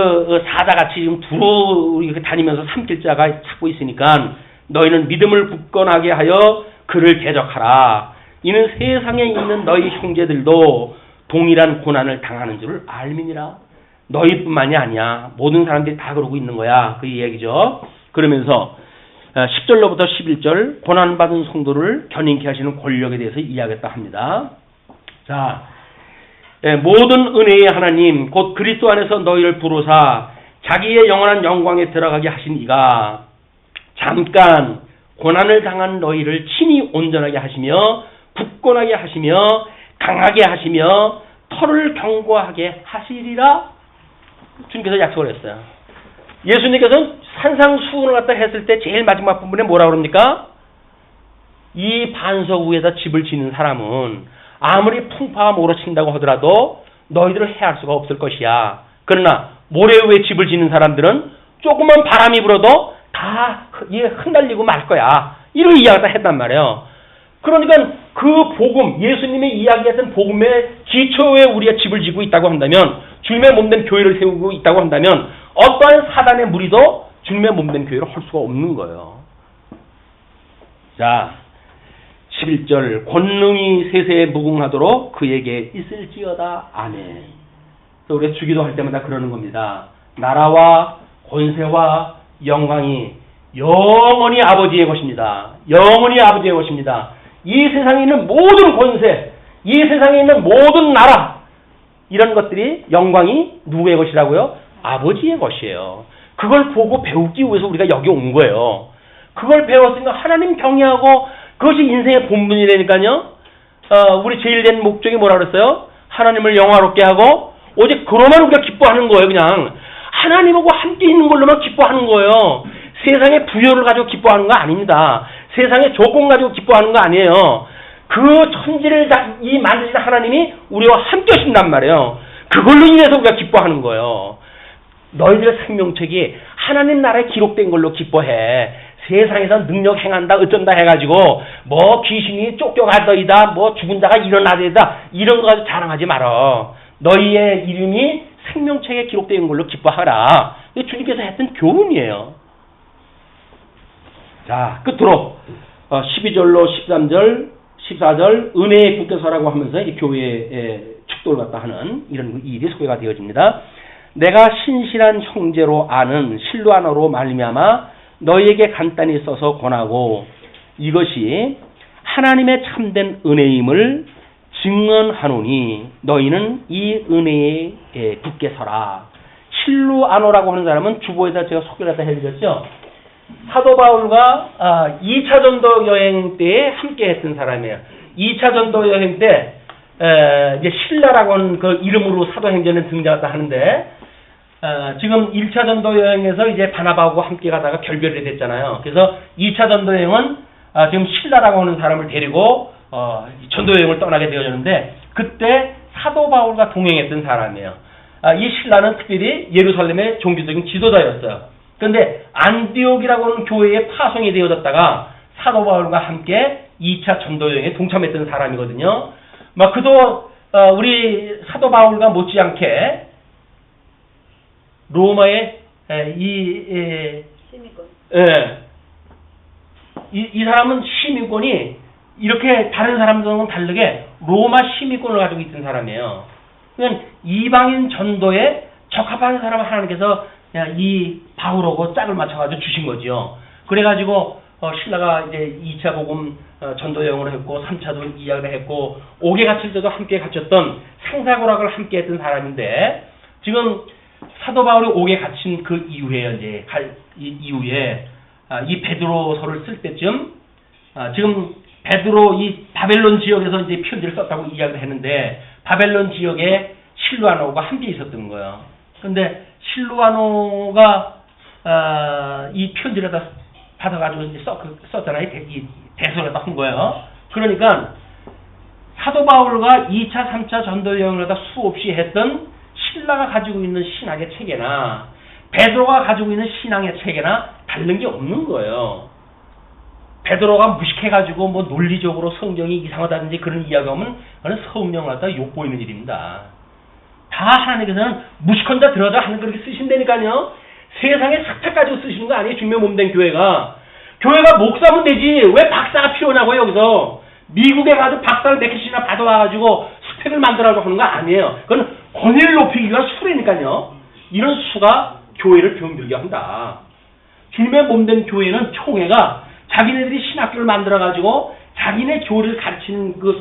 사자같이 지금 두루 다니면서 삼킬자가 찾고 있으니까 너희는 믿음을 굳건하게 하여 그를 대적하라. 이는 세상에 있는 너희 형제들도 동일한 고난을 당하는 줄을 알미니라. 너희뿐만이 아니야. 모든 사람들이 다 그러고 있는 거야. 그 얘기죠. 그러면서 10절로부터 11절 고난받은 성도를 견인케 하시는 권력에 대해서 이야기했다 합니다. 자, 모든 은혜의 하나님 곧 그리스도 안에서 너희를 부르사 자기의 영원한 영광에 들어가게 하신 이가 잠깐 고난을 당한 너희를 친히 온전하게 하시며 굳건하게 하시며 강하게 하시며 털을 견고하게 하시리라. 주님께서 약속을 했어요. 예수님께서는 산상수훈을 갖다 했을 때 제일 마지막 부분에 뭐라 그럽니까? 이 반석 위에다 집을 짓는 사람은 아무리 풍파가 몰아친다고 하더라도 너희들을 해할 수가 없을 것이야. 그러나 모래 위에 집을 짓는 사람들은 조금만 바람이 불어도 다 흩날리고 말 거야. 이런 이야기를 했단 말이에요. 그러니까 그 복음, 예수님이 이야기했던 복음의 기초에 우리가 집을 지고 있다고 한다면, 주님의 몸된 교회를 세우고 있다고 한다면 어떠한 사단의 무리도 주님의 몸된 교회를 할 수가 없는 거예요. 자, 11절 권능이 세세에 무궁하도록 그에게 있을지어다. 아멘. 그래서 우리가 주기도 할 때마다 그러는 겁니다. 나라와 권세와 영광이 영원히 아버지의 것입니다. 영원히 아버지의 것입니다. 이 세상에 있는 모든 권세, 이 세상에 있는 모든 나라, 이런 것들이 영광이 누구의 것이라고요? 아버지의 것이에요. 그걸 보고 배우기 위해서 우리가 여기 온 거예요. 그걸 배웠으니까 하나님 경외하고 그것이 인생의 본분이라니까요. 우리 제일 된 목적이 뭐라 그랬어요? 하나님을 영화롭게 하고 오직 그로만 우리가 기뻐하는 거예요. 그냥 하나님하고 함께 있는 걸로만 기뻐하는 거예요. 세상의 부여를 가지고 기뻐하는 거 아닙니다. 세상의 조건 가지고 기뻐하는 거 아니에요. 그 천지를 이 만드신 하나님이 우리와 함께 하신단 말이에요. 그걸로 인해서 우리가 기뻐하는 거예요. 너희들의 생명책이 하나님 나라에 기록된 걸로 기뻐해. 세상에서 능력 행한다 어쩐다 해가지고 뭐 귀신이 쫓겨가더이다 뭐 죽은 자가 일어나더이다 이런 거 가지고 자랑하지 말어. 너희의 이름이 생명책에 기록된 걸로 기뻐하라. 이게 주님께서 했던 교훈이에요. 자, 끝으로 12절로 13절 14절 은혜의 국대서라고 하면서 이 교회의 축도를 갖다 하는 이런 일이 소개가 되어집니다. 내가 신실한 형제로 아는 실루아노로 말미암아 너희에게 간단히 써서 권하고 이것이 하나님의 참된 은혜임을 증언하노니 너희는 이 은혜에 굳게 서라. 실루아노라고 하는 사람은 주보에다 제가 소개를 하다 해드렸죠. 사도 바울과 2차 전도 여행 때에 함께 했던 사람이에요. 2차 전도 여행 때 이제 실라라고 하는 그 이름으로 사도행전에 등장했다 하는데 지금 1차 전도 여행에서 이제 바나바하고 함께 가다가 결별이 됐잖아요. 그래서 2차 전도 여행은 지금 실라라고 하는 사람을 데리고 전도 여행을 떠나게 되어졌는데 그때 사도 바울과 동행했던 사람이에요. 이 실라는 특별히 예루살렘의 종교적인 지도자였어요. 그런데 안디옥이라고 하는 교회에 파송이 되어졌다가 사도 바울과 함께 2차 전도 여행에 동참했던 사람이거든요. 막 그도 우리 사도 바울과 못지않게 로마의 시민권. 이 사람은 시민권이 이렇게 다른 사람들과는 다르게 로마 시민권을 가지고 있던 사람이에요. 그러니까 이방인 전도에 적합한 사람을 하나님께서 이 바울하고 짝을 맞춰가지고 주신 거지요. 그래가지고 신라가 이제 2차 복음 전도 여행을 했고 3차도 이야기를 했고 옥에 갇힐 때도 함께 갇혔던 상사고락을 함께 했던 사람인데 지금 사도 바울이 옥에 갇힌 그 이후에 이제 이후에 이 베드로서를 쓸 때쯤 지금 베드로 이 바벨론 지역에서 이제 편지를 썼다고 이야기를 했는데 바벨론 지역에 실루아노가 함께 있었던 거예요. 그런데 실루아노가 이 편지를 다 받아가지고 이제 썼잖아요. 이 대서를 한 거예요. 그러니까 사도 바울과 2차, 3차 전도 여행을 다 수없이 했던 신라가 가지고 있는 신학의 체계나 베드로가 가지고 있는 신앙의 체계나 다른 게 없는 거예요. 베드로가 무식해가지고 뭐 논리적으로 성경이 이상하다든지 그런 이야기하면 그건 성령을 갖다 욕보이는 일입니다. 다 하나님께서는 무식한 자 들어다 하는 그렇게 쓰신다니까요. 세상에 석탁 가지고 쓰시는 거 아니에요. 주님의 몸된 교회가 목사면 되지 왜 박사가 필요하냐고 여기서 미국에 가서 박사를 몇 개씩이나 받아와가지고 스펙을 만들어가지고 하는 거 아니에요. 그건 권위를 높이기 위한 수레니까요. 이런 수가 교회를 병들게 한다. 주님의 몸된 교회는 총회가 자기네들이 신학교를 만들어가지고 자기네 교리를 가르치는 그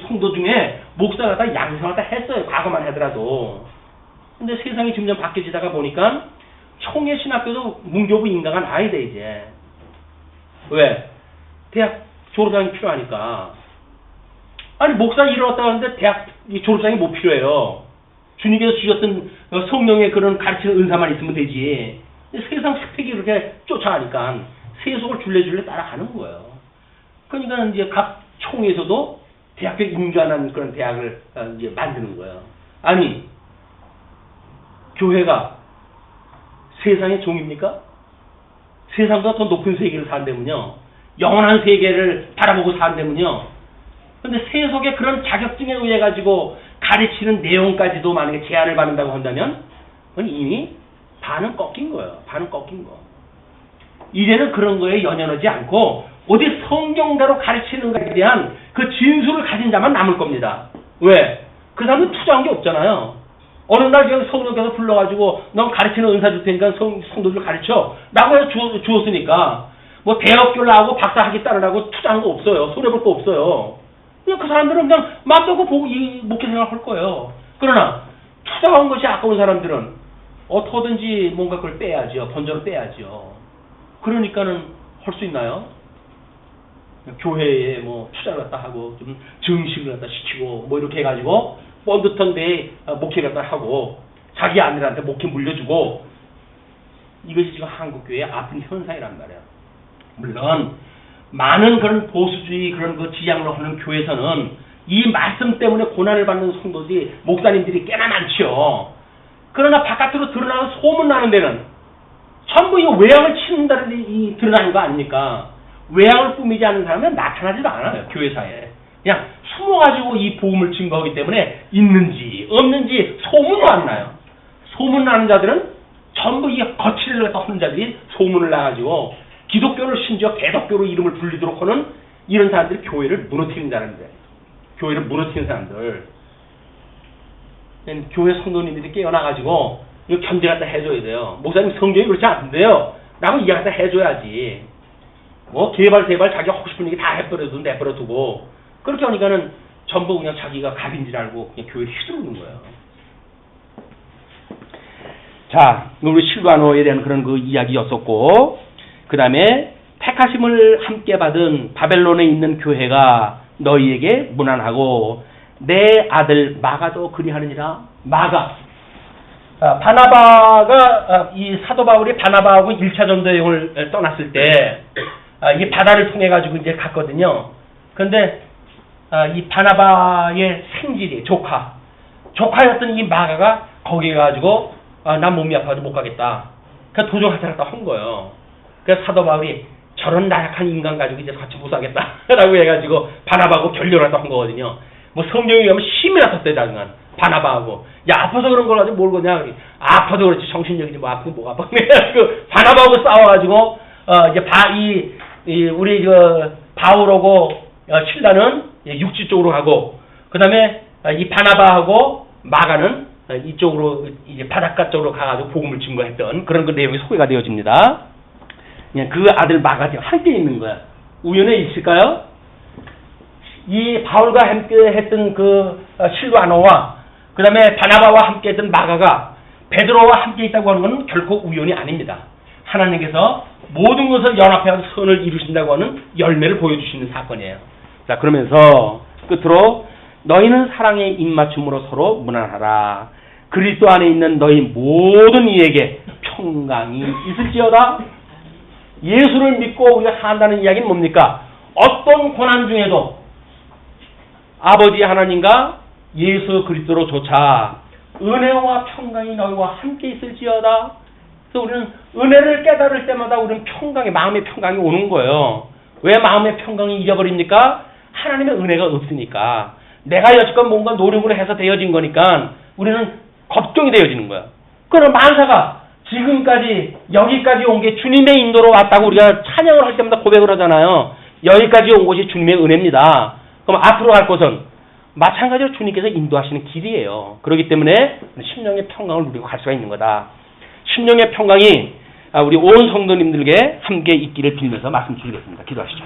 성도 중에 목사가 다 양성을 다 했어요. 과거만 하더라도. 근데 세상이 점점 바뀌어지다가 보니까 총회 신학교도 문교부 인가가 나야 돼 이제. 왜? 대학 졸업장이 필요하니까. 아니 목사 일을 얻다 하는데 대학 졸업장이 뭐 필요해요. 주님께서 주셨던 성령의 그런 가르치는 은사만 있으면 되지. 세상 스펙이 그렇게 쫓아가니까 세속을 줄레줄레 따라가는 거예요. 그러니까 이제 각 총회에서도 대학교 인간한 그런 대학을 이제 만드는 거예요. 아니, 교회가 세상의 종입니까? 세상보다 더 높은 세계를 산다면요. 영원한 세계를 바라보고 산다면요. 근데 세속의 그런 자격증에 의해 가지고 가르치는 내용까지도 만약에 제한을 받는다고 한다면 그건 이미 반은 꺾인 거예요. 반은 꺾인 거. 이제는 그런 거에 연연하지 않고 어디 성경대로 가르치는 것에 대한 그 진술을 가진 자만 남을 겁니다. 왜? 그 사람은 투자한 게 없잖아요. 어느 날 성령께서 불러가지고 넌 가르치는 은사 줄 테니까 성도들 가르쳐 라고 해서 주었으니까 뭐 대학교를 나오고 박사학위 따르라고 투자한 거 없어요. 손해볼 거 없어요. 그냥 그 사람들은 그냥 맘대로 보고 이 목회 생활 할 거예요. 그러나 투자한 것이 아까운 사람들은 어떻게든지 뭔가 그걸 빼야죠. 번전을 빼야죠. 그러니까는 할 수 있나요? 교회에 뭐 투자를 갖다 하고 좀 증식을 갖다 시키고 뭐 이렇게 해가지고 뻔듯한 데에 목회 갖다 하고 자기 아내한테 목회 물려주고 이것이 지금 한국교회의 아픈 현상이란 말이야. 물론 많은 그런 보수주의 그런 그 지향으로 하는 교회에서는 이 말씀 때문에 고난을 받는 성도들이 목사님들이 꽤나 많죠. 그러나 바깥으로 드러나는 소문나는 데는 전부 이 외양을 치는다는 드러나는 거 아닙니까? 외양을 꾸미지 않는 사람은 나타나지도 않아요. 교회사에. 그냥 숨어가지고 이 복음을 증거하기 때문에 있는지 없는지 소문도 안 나요. 소문 나는 자들은 전부 이 거칠을 갖다 하는 자들이 소문을 나가지고 기독교를 심지어 개독교로 이름을 불리도록 하는 이런 사람들이 교회를 무너뜨린다는데, 교회를 무너뜨리는 사람들, 교회 성도님들이 깨어나가지고 이거 견제 갖다 해줘야 돼요. 목사님 성경이 그렇지 않은데요 라고 이해 갖다 해줘야지. 뭐 개발 자기가 하고 싶은 얘기 다 해버려도 내버려 두고 그렇게 하니까는 전부 그냥 자기가 갑인 줄 알고 그냥 교회를 휘두르는 거예요. 자, 우리 실바노에 대한 그런 그 이야기였었고, 그 다음에 택하심을 함께 받은 바벨론에 있는 교회가 너희에게 무난하고 내 아들 마가도 그리하느니라. 마가, 바나바가 이 사도 바울이 바나바하고 1차 전도 여행을 떠났을 때 이 바다를 통해 가지고 이제 갔거든요. 그런데 이 바나바의 생질이 조카였던 이 마가가 거기에 가지고 난 몸이 아파서 못 가겠다. 그래서 도종하자라고 한 거예요. 그래서 사도 바울이 저런 나약한 인간 가지고 이제 같이 못 사겠다라고 해가지고 바나바하고 결렬을 한 거거든요. 뭐 성경에 의하면 힘이 났었대 당연 바나바하고. 야, 아파서 그런 걸 가지고 뭘 거냐? 아파도 그렇지 정신력이지 뭐 아프고 뭐가 아파. 그래가지고 바나바하고 싸워가지고 이제 우리 바울하고 신라는 육지 쪽으로 가고, 그 다음에 이 바나바하고 마가는 이쪽으로 이제 바닷가 쪽으로 가가지고 복음을 증거했던 그런 그 내용이 소개가 되어집니다. 그냥 그 아들 마가 함께 있는 거야. 우연에 있을까요? 이 바울과 함께 했던 그 실바노와 그 다음에 바나바와 함께 했던 마가가 베드로와 함께 있다고 하는 것은 결코 우연이 아닙니다. 하나님께서 모든 것을 연합해서 선을 이루신다고 하는 열매를 보여주시는 사건이에요. 자, 그러면서 끝으로 너희는 사랑의 입맞춤으로 서로 무난하라. 그리스도 안에 있는 너희 모든 이에게 평강이 있을지어다. 예수를 믿고 우리가 산다는 이야기는 뭡니까? 어떤 고난 중에도 아버지 하나님과 예수 그리스도로 조차 은혜와 평강이 너희와 함께 있을지어다. 그래서 우리는 은혜를 깨달을 때마다 우리는 마음의 평강이 오는 거예요. 왜 마음의 평강이 잊어버립니까? 하나님의 은혜가 없으니까. 내가 여지껏 뭔가 노력을 해서 되어진 거니까 우리는 걱정이 되어지는 거야. 그럼 만사가 지금까지 여기까지 온 게 주님의 인도로 왔다고 우리가 찬양을 할 때마다 고백을 하잖아요. 여기까지 온 것이 주님의 은혜입니다. 그럼 앞으로 갈 곳은 마찬가지로 주님께서 인도하시는 길이에요. 그렇기 때문에 심령의 평강을 누리고 갈 수가 있는 거다. 심령의 평강이 우리 온 성도님들에게 함께 있기를 빌면서 말씀 드리겠습니다. 기도하시죠.